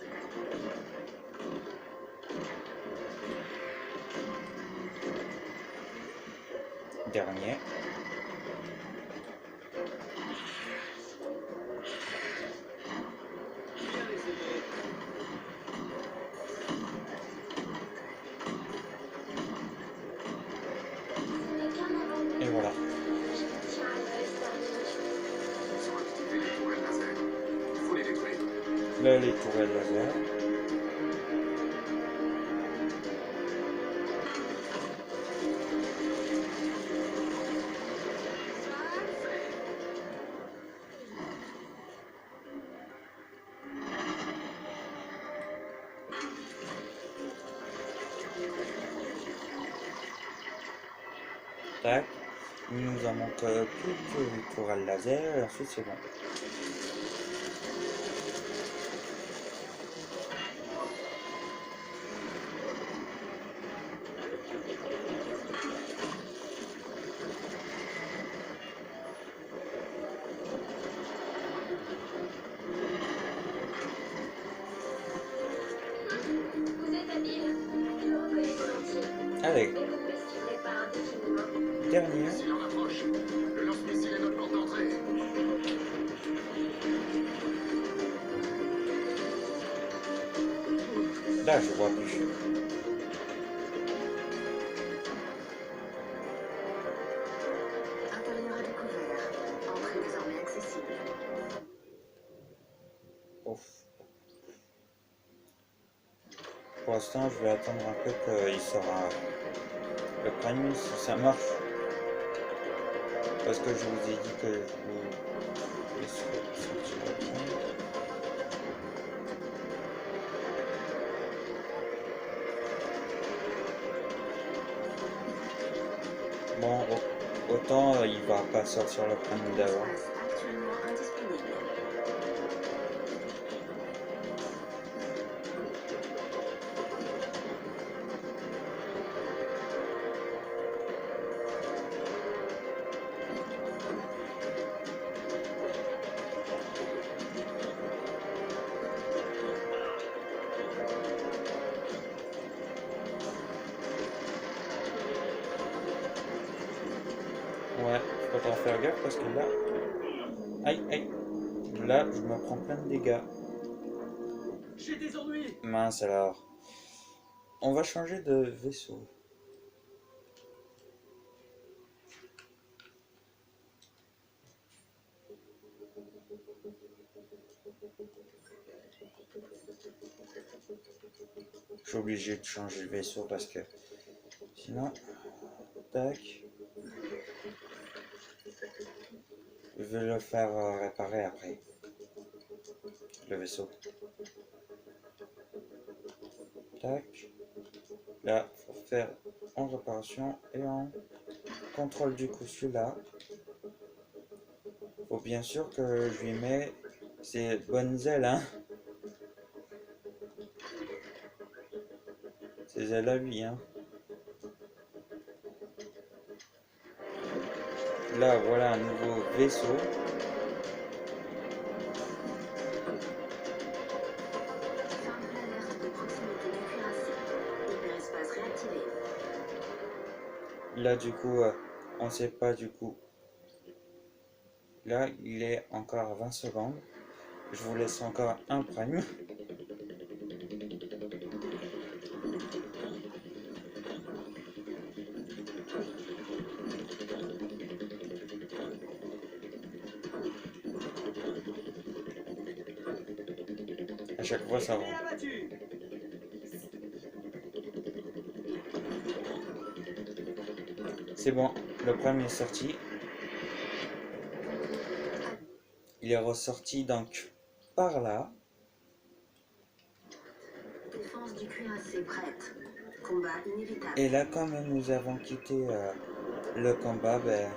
Dernier. Et voilà. Ils ont activé les tourelles laser. Il faut les détruire. Là, les tourelles laser. Tac. Il nous en manque plus de tourelles laser et ensuite c'est bon. Vous êtes habile. Je le reconnais volontiers. Allez, Mais vous ne m'estimerez pas indéfiniment. dernier. S'il en approche, le lance-missile est notre porte d'entrée. Là, je vois plus. Intérieur à découvert. Entrée désormais accessible. Ouf. Pour l'instant, je vais attendre un peu qu'il sera le prime si ça marche. Parce que je vous ai dit que je vous laisserai sortir le prime. Bon, autant il va pas sortir le prime d'avant. Espace actuellement indisponible. Ouais, faudra faire gaffe parce que là... Aïe, aïe. Là, je me prends plein de dégâts. J'ai des ennuis. Mince alors. On va changer de vaisseau. Je suis obligé de changer le vaisseau parce que sinon, tac, je vais le faire réparer après, le vaisseau. Tac, là, faut faire en réparation et en contrôle du coup celui-là. Faut bien sûr que je lui mets ses bonnes ailes, hein. Ses ailes à lui, hein. Là, voilà un nouveau vaisseau. Fin de l'alerte de proximité du cuirassé. Hyperespace réactivé. Là, du coup, on sait pas du coup. Là, il est encore à 20 secondes. Je vous laisse encore un prime. À chaque fois, ça rentre. C'est bon, le prime est sorti. Il est ressorti donc par là. Défense du cuirassé prête. Combat inévitable. Et là, comme nous avons quitté le combat, ben,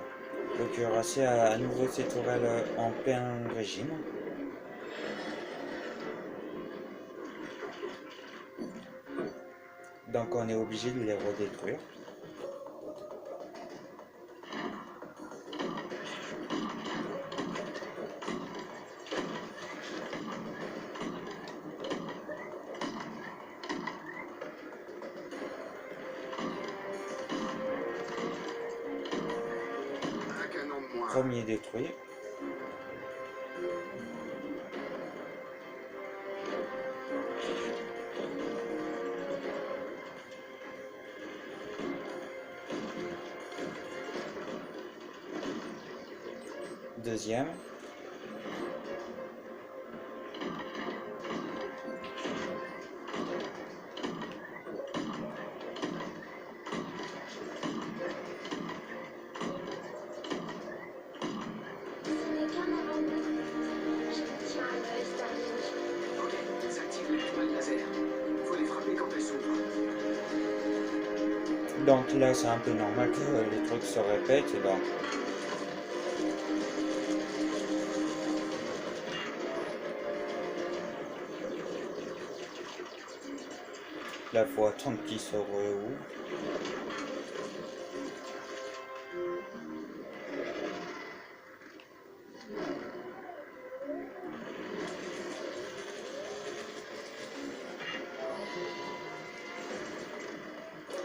le cuirassé a à nouveau ses tourelles en plein régime. Donc on est obligé de les redétruire. Un canon de moins. Premier détruit. Deuxième. Ce n'est qu'un avant-goût. Je tiens à me rester. Ok, désactive les tourelles laser. Faut les frapper quand elles s'ouvrent. Donc là c'est un peu normal que les trucs se répètent. Donc là faut attendre qu'il se rouvre.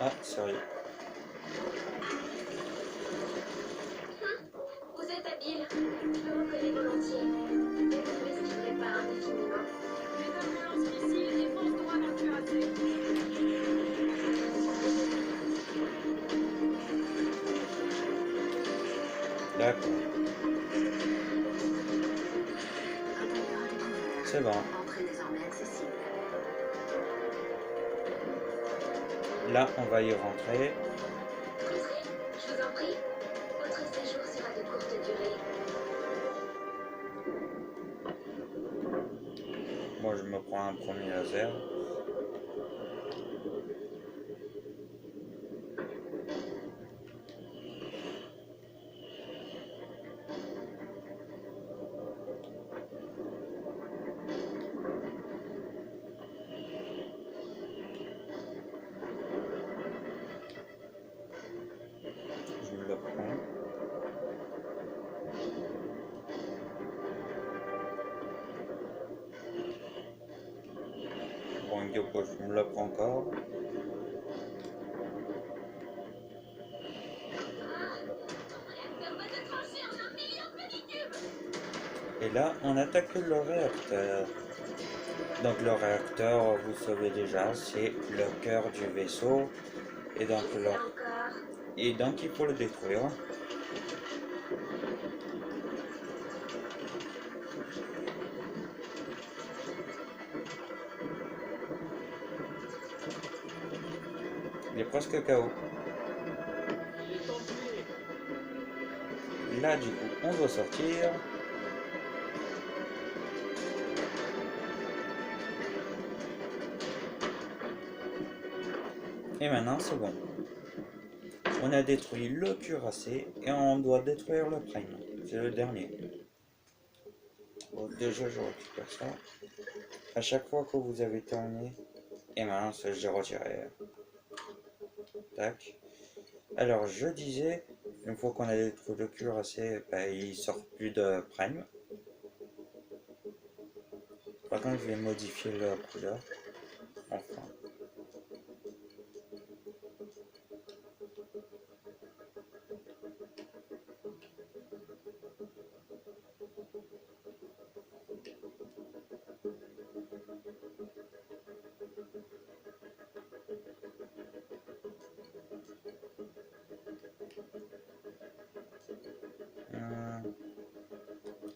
Ah, sérieux. Vous êtes habile. Je le reconnais volontiers. Mais vous m'estimerez pas indéfiniment. Les ambulances missiles et défense droit dans le cuirassé. D'accord, Intérieur à découvert. c'est bon. Entrée désormais accessible. Là on va y rentrer. Entrez, je vous en prie. Votre séjour sera de courte durée. Moi je me prends un premier laser. Je me le prends. Bon, du coup, je me le prends encore. Réacteur va se trancher en un million de minicubes. Et là, on attaque le réacteur. Donc le réacteur, vous savez déjà, c'est le cœur du vaisseau. Et donc, Encore. il faut le détruire. Il est presque KO. Il est temps de filer. Là, du coup, on doit sortir. Et maintenant, c'est bon. On a détruit le cuirassé et on doit détruire le prime. C'est le dernier. Bon, déjà, je récupère ça. À chaque fois que vous avez terminé, et maintenant, j'ai retiré. Tac. Alors, je disais, une fois qu'on a détruit le cuirassé, ben, il sort plus de prime. Par contre, je vais modifier la couleur. Enfin.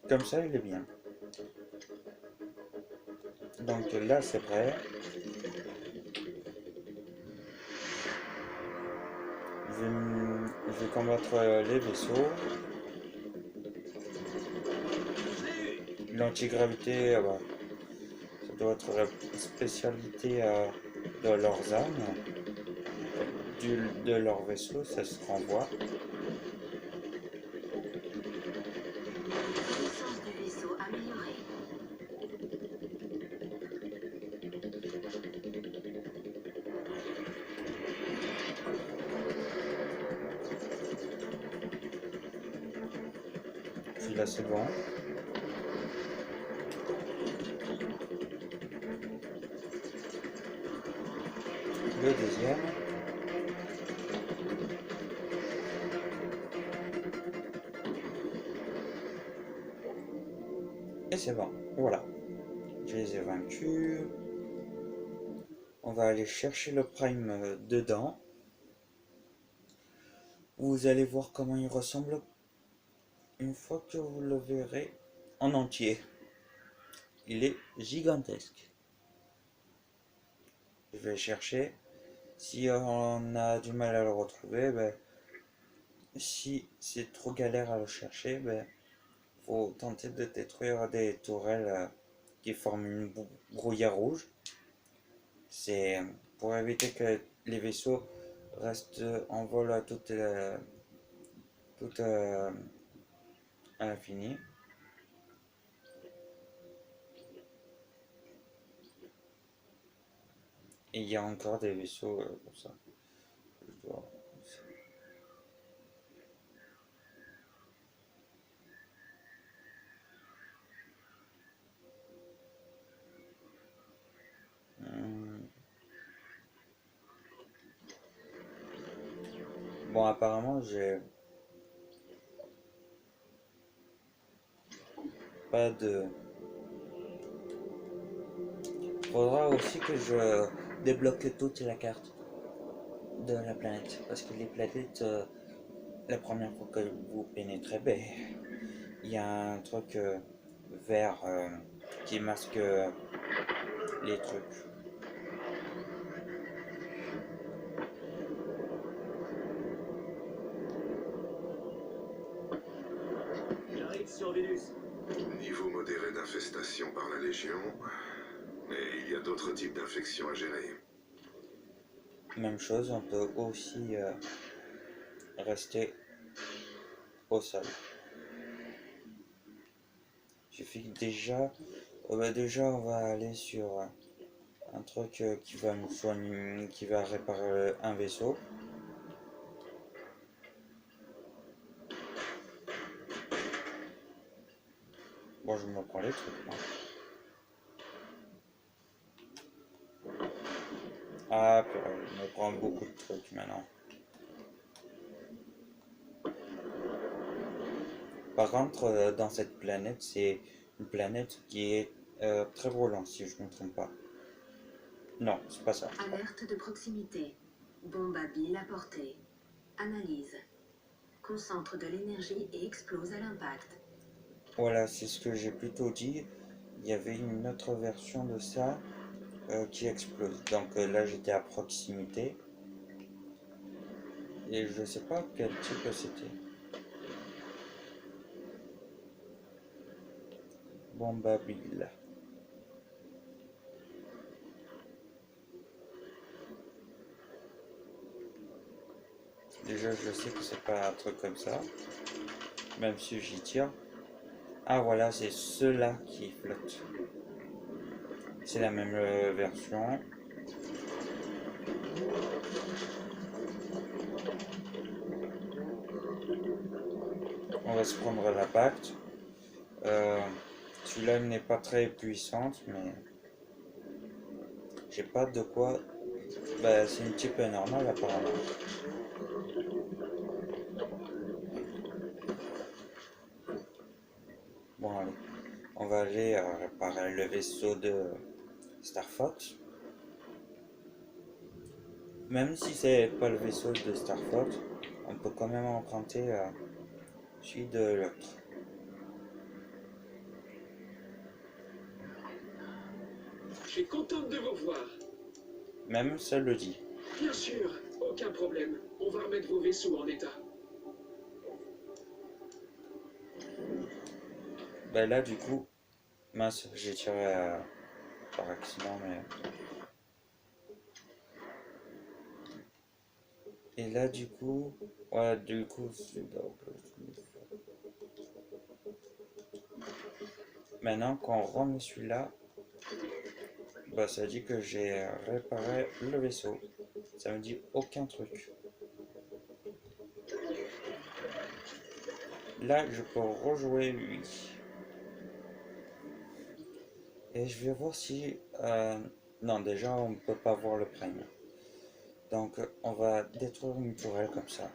Comme ça, il est bien. Donc là, c'est prêt. Je vais combattre les vaisseaux. L'antigravité, bah, ça doit être la spécialité de leurs armes. De leurs vaisseaux, ça se renvoie. Puissance du vaisseau améliorée. Celui-là, c'est bon. Le deuxième. Et c'est bon, voilà. Je les ai vaincus. On va aller chercher le prime dedans. Vous allez voir comment il ressemble une fois que vous le verrez en entier. Il est gigantesque. Je vais chercher. Si on a du mal à le retrouver, ben, si c'est trop galère à le chercher, ben, faut tenter de détruire des tourelles qui forment une brouillard rouge. C'est pour éviter que les vaisseaux restent en vol à à l'infini. Et il y a encore des vaisseaux pour ça. Je dois... Bon, apparemment, j'ai pas de... Faudra aussi que je débloque toute la carte de la planète. Parce que les planètes, la première fois que vous pénétrez, ben, il y a un truc vert qui masque les trucs. J'arrive sur Vénus. Niveau modéré d'infestation par la Légion, mais il y a d'autres types d'infections à gérer. Même chose, on peut aussi rester au sol. Il suffit que déjà on va aller sur un truc qui va nous soigner, qui va réparer un vaisseau. Bon, je me prends les trucs, moi. Ah, je me prends beaucoup de trucs maintenant. Par contre, dans cette planète, c'est une planète qui est très brûlante, si je ne me trompe pas. Non, c'est pas ça. Alerte de proximité. Bombe à bile à portée. Analyse. Concentre de l'énergie et explose à l'impact. Voilà, c'est ce que j'ai plutôt dit. Il y avait une autre version de ça qui explose. Donc là, j'étais à proximité. Et je sais pas quel type c'était. Bombabile. Déjà, je sais que c'est pas un truc comme ça. Même si j'y tire. Ah voilà, c'est ceux-là qui flottent. C'est la même version. On va se prendre la pacte. Celui-là il n'est pas très puissante, mais j'ai pas de quoi. Bah, c'est une type normale apparemment. Bon, allez. On va aller réparer le vaisseau de Star Fox. Même si c'est pas le vaisseau de Star Fox, on peut quand même emprunter celui de l'autre. Je suis contente de vous voir. Même ça le dit. Bien sûr, aucun problème. On va remettre vos vaisseaux en état. Bah là du coup, mince, j'ai tiré par accident, mais... Et là du coup, ouais, du coup, maintenant quand on remet celui-là, bah ça dit que j'ai réparé le vaisseau. Ça me dit aucun truc. Là je peux rejouer lui. Et je vais voir si... non, déjà on ne peut pas voir le prime. Donc on va détruire une tourelle comme ça.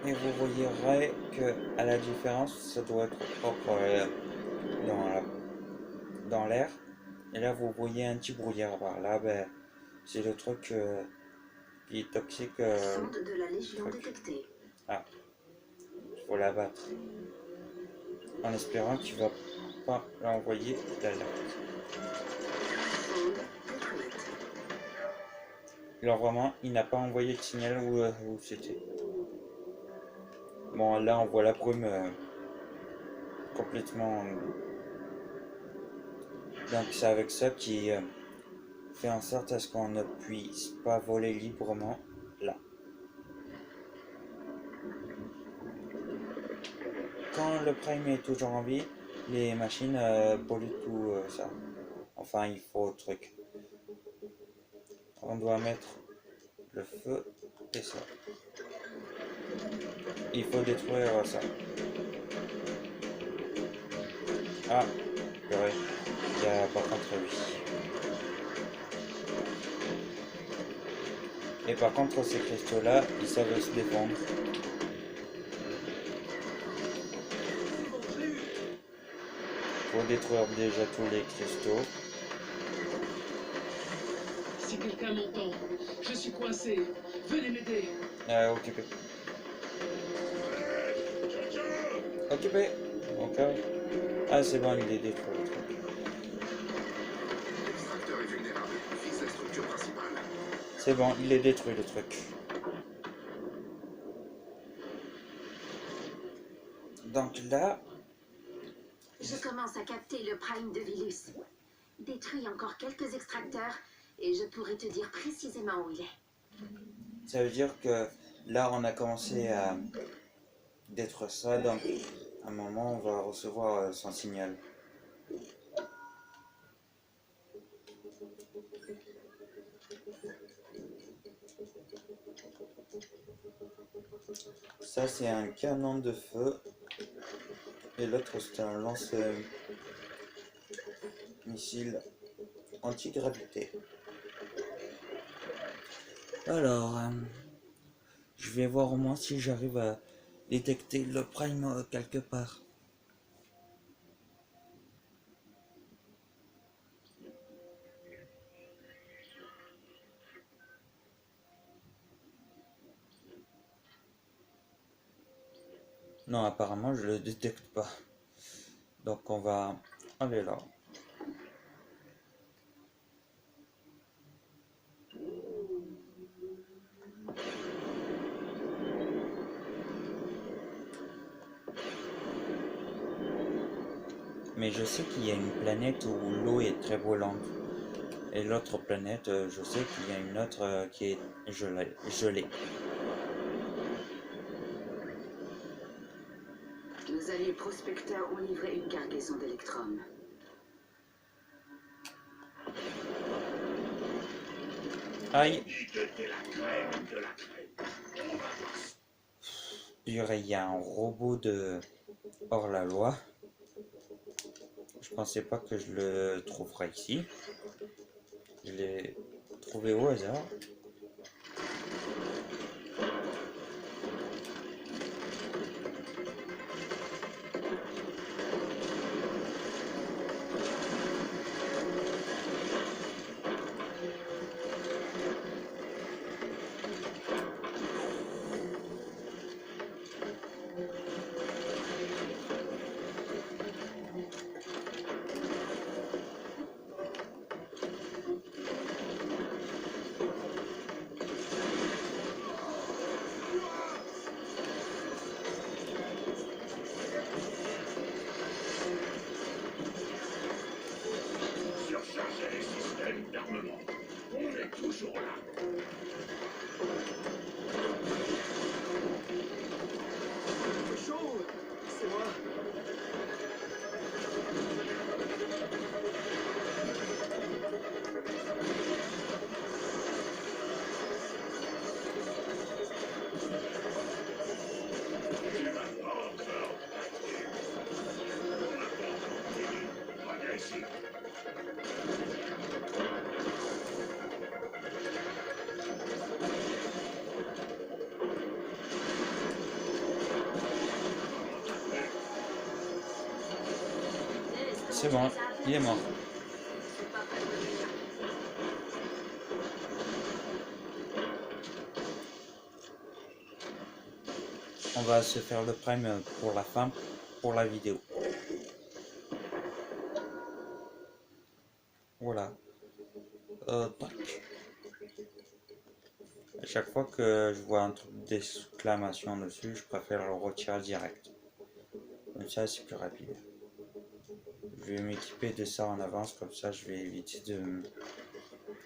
Et vous voyez que à la différence, ça doit être propre dans l'air. Et là vous voyez un petit brouillard par là, ben, c'est le truc qui est toxique. Sonde de la Légion détectée. Ah, il faut l'abattre. En espérant qu'il va pas l'envoyer l'alerte. Sonde détruite. Alors vraiment, il n'a pas envoyé de signal où c'était. Bon, là on voit la brume complètement. Donc c'est avec ça qui fait en sorte à ce qu'on ne puisse pas voler librement là. Quand le prime est toujours en vie, les machines polluent tout ça. Enfin, il faut truc. On doit mettre le feu et ça. Il faut détruire ça. Ah, purée. Il y a par contre lui. Et par contre, ces cristaux-là, ils savent se défendre. Faut détruire déjà tous les cristaux. Si quelqu'un m'entend, je suis coincé. Venez m'aider. Occupé. Occupé. Ok. Ah, c'est bon, il est détruit le truc. L'extracteur est vulnérable. Fixe la structure principale. C'est bon, il est détruit le truc. Donc là, Je commence à capter le prime de Vilus. Détruis encore quelques extracteurs et je pourrai te dire précisément où il est. ça veut dire que là, on a commencé à détruire ça. Donc, à un moment, on va recevoir son signal. Ça, c'est un canon de feu. Et l'autre, c'est un lance-missile anti-gravité. Alors, je vais voir au moins si j'arrive à détecter le prime quelque part. Non, apparemment, je le détecte pas. Donc, on va aller là. Mais je sais qu'il y a une planète où l'eau est très brûlante. Et l'autre planète, je sais qu'il y a une autre qui est gelée. Nos alliés prospecteurs ont livré une cargaison d'électrum. Aïe! Purée, il y a un robot de hors-la-loi. Je pensais pas que je le trouverais ici. Je l'ai trouvé au hasard. Surcharger les systèmes d'armement. On est toujours là. C'est chaud. C'est moi. Tu vas pas encore attaquer. On n'a pas encore fini. Reviens ici. C'est bon, il est mort. C'est pas près de revenir. On va se faire le prime pour la fin, pour la vidéo. Voilà. Tac. À chaque fois que je vois un truc d'exclamation dessus, je préfère le retirer direct. Comme ça, c'est plus rapide. Je vais m'équiper de ça en avance, comme ça je vais éviter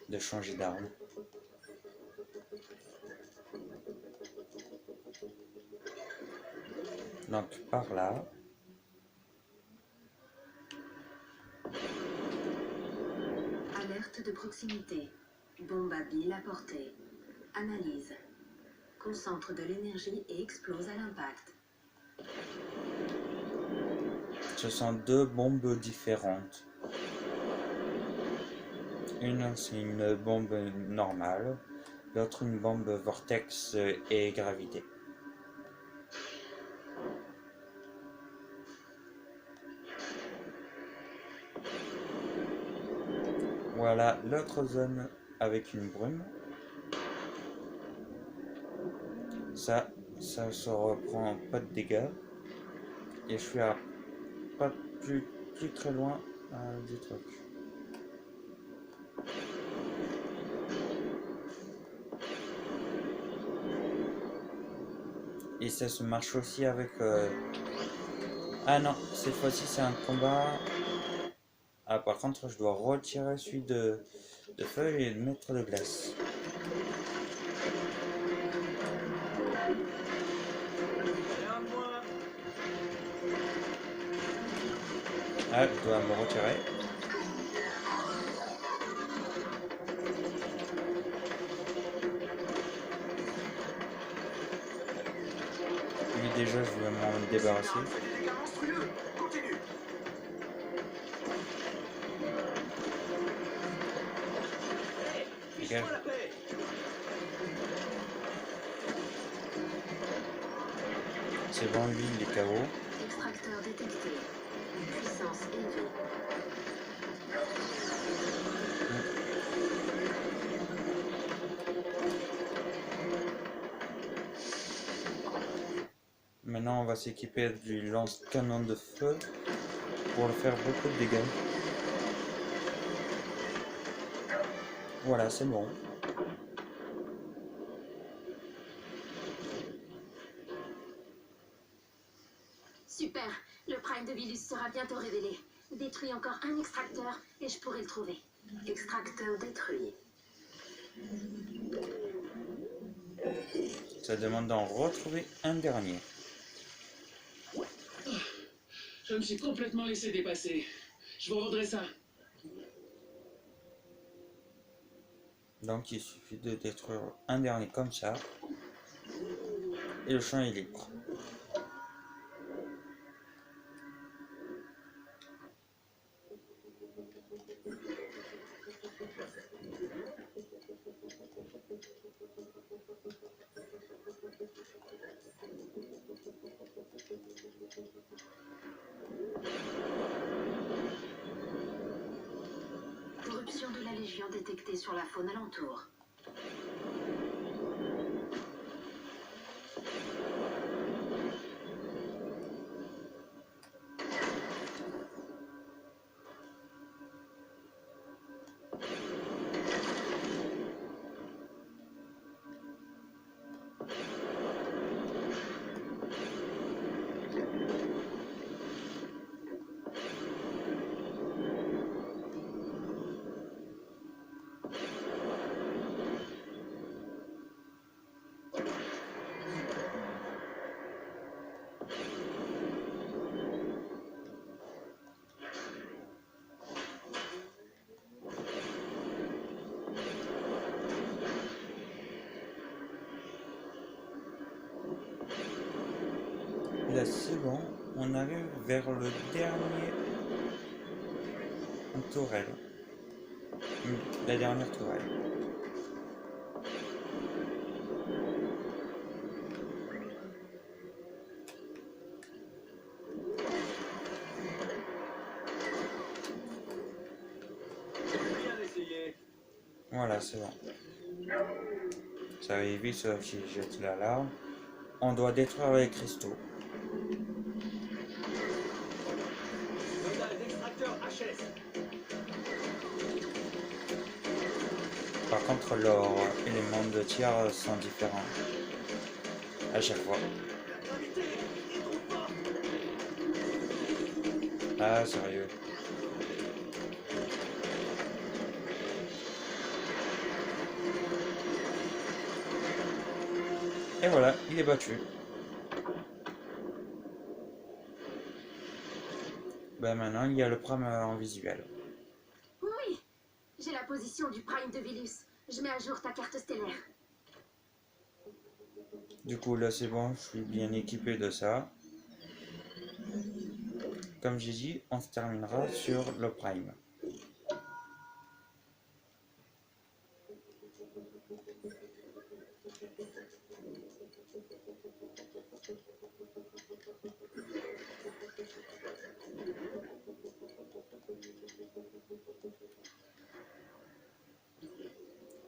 de changer d'arme. Donc par là. Alerte de proximité. Bombe à bile à portée. Analyse. Concentre de l'énergie et explose à l'impact. Ce sont deux bombes différentes. Une c'est une bombe normale, l'autre une bombe vortex et gravité. Voilà l'autre zone avec une brume. Ça se reprend pas de dégâts. Et je suis à pas plus très loin du truc. Et ça se marche aussi avec... Ah non, cette fois-ci c'est un combat... Ah par contre je dois retirer celui de feu et le mettre de glace. Ah, je dois me retirer. Lui déjà je vais m'en débarrasser. Okay. C'est bon, lui il est KO. Extracteur détecté. Puissance élevée. Maintenant on va s'équiper du lance-canon de feu pour le faire beaucoup de dégâts. Voilà, c'est bon. Super. Le prime de Vilus sera bientôt révélé. Détruis encore un extracteur et je pourrai le trouver. Extracteur détruit. Ça demande d'en retrouver un dernier. Je me suis complètement laissé dépasser. Je vous rendrai ça. Donc il suffit de détruire un dernier comme ça. Et le champ est libre. Corruption de la Légion détectée sur la faune alentour. Là c'est bon, on arrive vers le dernier tourelle. La dernière tourelle. Bien essayé. Voilà, c'est bon. Ça va vite, sauf si je jette l'alarme. On doit détruire les cristaux. Nodal d'extracteur HS. Par contre, leurs éléments de tir sont différents à chaque fois. Ah, sérieux. Et voilà, il est battu. Ben maintenant, il y a le prime en visuel. Oui, j'ai la position du Prime de Vilus. Je mets à jour ta carte stellaire. Du coup, là, c'est bon, je suis bien équipé de ça. Comme j'ai dit, on se terminera sur le prime.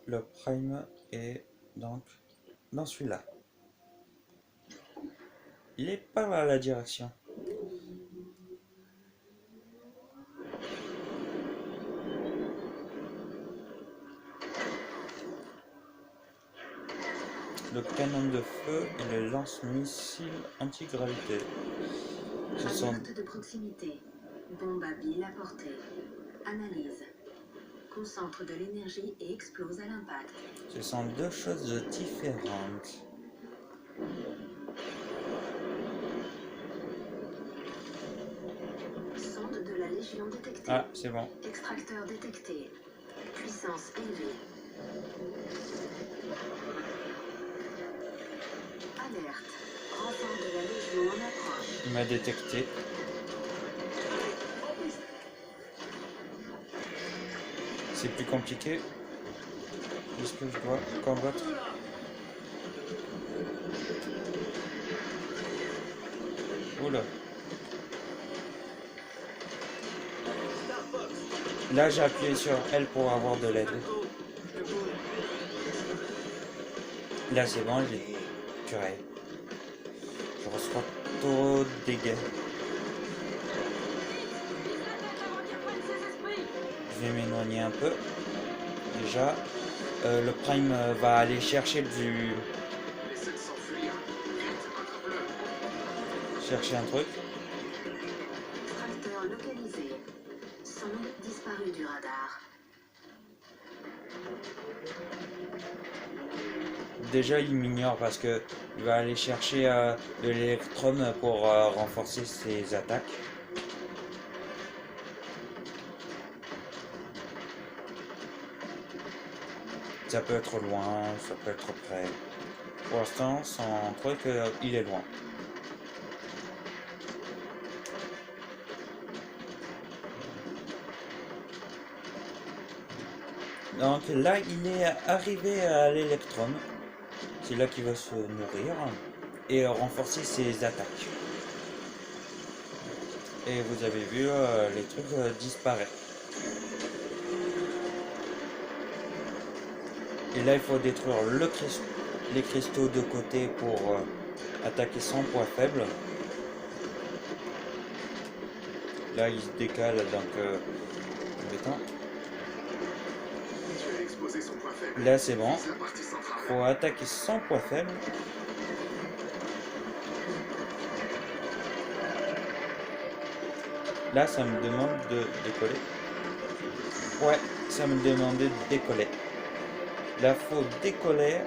Le prime est donc dans celui-là. Il est pas là la direction. Le canon de feu et le lance-missile antigravité. Ce sont... Alerte de proximité. Bombe à billes à portée. Analyse. Concentre de l'énergie et explose à l'impact. Ce sont deux choses différentes. Sonde de la Légion détectée. Ah, c'est bon. Extracteur détecté. Puissance élevée. Alerte. Renfort de la Légion en approche. Il m'a détecté. C'est plus compliqué. Est-ce que je dois combattre? Oula. Là, j'ai appuyé sur L pour avoir de l'aide. Là, c'est bon, j'ai curé. Je reçois trop de dégâts. Je vais m'éloigner un peu. Déjà, le prime va aller chercher du... Essaie de s'enfuir. Vite, attrape-le. chercher un truc. Extracteur localisé. déjà il m'ignore parce que il va aller chercher de l'électrum pour renforcer ses attaques. Ça peut être loin, ça peut être près. Pour l'instant, son truc, il est loin. Donc là, il est arrivé à l'électrum. C'est là qu'il va se nourrir et renforcer ses attaques. Et vous avez vu, les trucs disparaissent. Et là, il faut détruire les cristaux de côté pour attaquer sans poids faible. Là, il se décale, donc embêtant. Tu as exposé son point faible. Là, c'est bon. C'est la partie centrale. Faut attaquer sans poids faible. Là, ça me demande de décoller. Ouais, ça me demandait de décoller. Là, faut décoller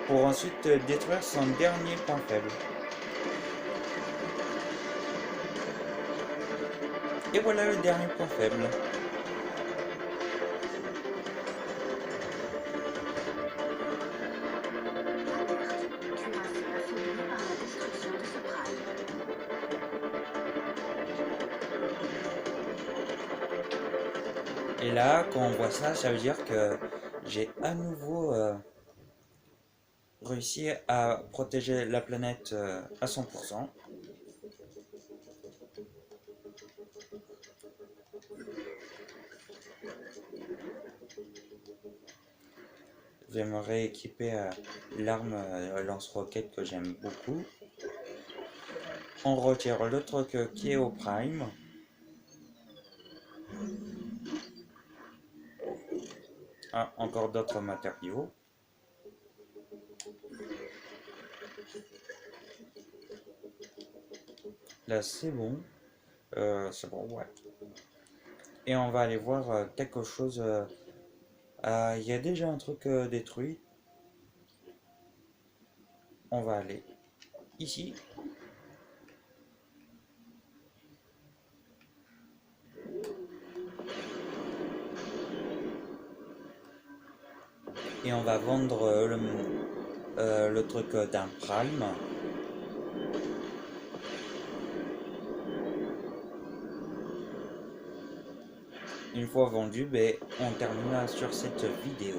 pour ensuite détruire son dernier point faible. Et voilà le dernier point faible. Et là, quand on voit ça, ça veut dire que j'ai à nouveau réussi à protéger la planète à 100%. J'aimerais équiper l'arme lance-roquette que j'aime beaucoup. On retire le truc qui est au prime. Ah, encore d'autres matériaux. Là, c'est bon. C'est bon, ouais. Et on va aller voir quelque chose. Il y a déjà un truc détruit. On va aller ici. Et on va vendre le truc d'un prime. Une fois vendu, ben, on terminera sur cette vidéo.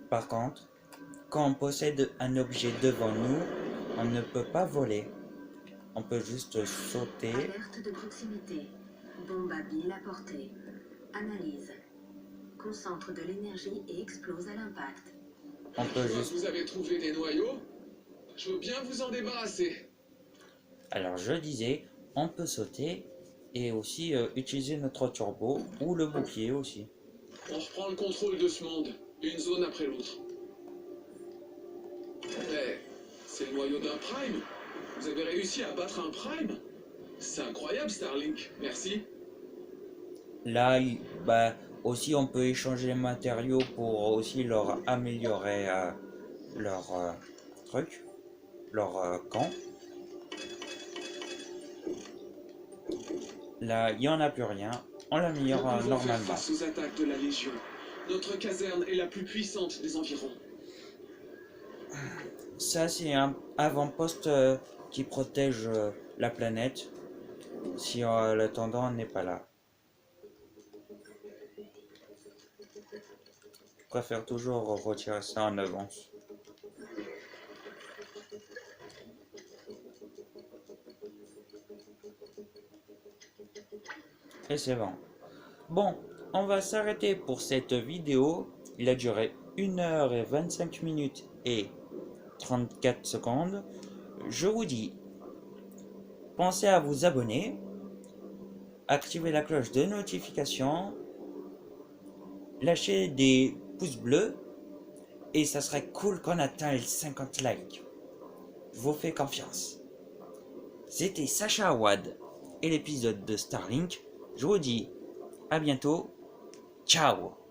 Par contre, quand on possède un objet devant nous, on ne peut pas voler. On peut juste sauter. Alerte de proximité. Bombe à bile à portée. Analyse. Concentre de l'énergie et explose à l'impact. On peut juste... Vous avez trouvé des noyaux? Je veux bien vous en débarrasser. Alors je disais, on peut sauter et aussi utiliser notre turbo ou le bouclier aussi. On reprend le contrôle de ce monde, une zone après l'autre. Eh, c'est le noyau d'un Prime. Vous avez réussi à battre un Prime? C'est incroyable, Starlink. Merci. Là, bah, aussi on peut échanger les matériaux pour aussi leur améliorer leur truc, leur camp. Là, il n'y en a plus rien. On l'améliore Nous pouvons faire normalement. face aux attaques de la Légion. Notre caserne est la plus puissante des environs. Ça, c'est un avant-poste qui protège la planète si l'intendant n'est pas là. Je préfère toujours retirer ça en avance. Et c'est bon. Bon, on va s'arrêter pour cette vidéo. Il a duré 1h25 minutes et 34 secondes. Je vous dis, pensez à vous abonner, activer la cloche de notification lâchez des pouces bleus et ça serait cool qu'on atteigne les 50 likes. Je vous fais confiance. C'était Sacha Awad et l'épisode de Starlink. Je vous dis à bientôt. Ciao.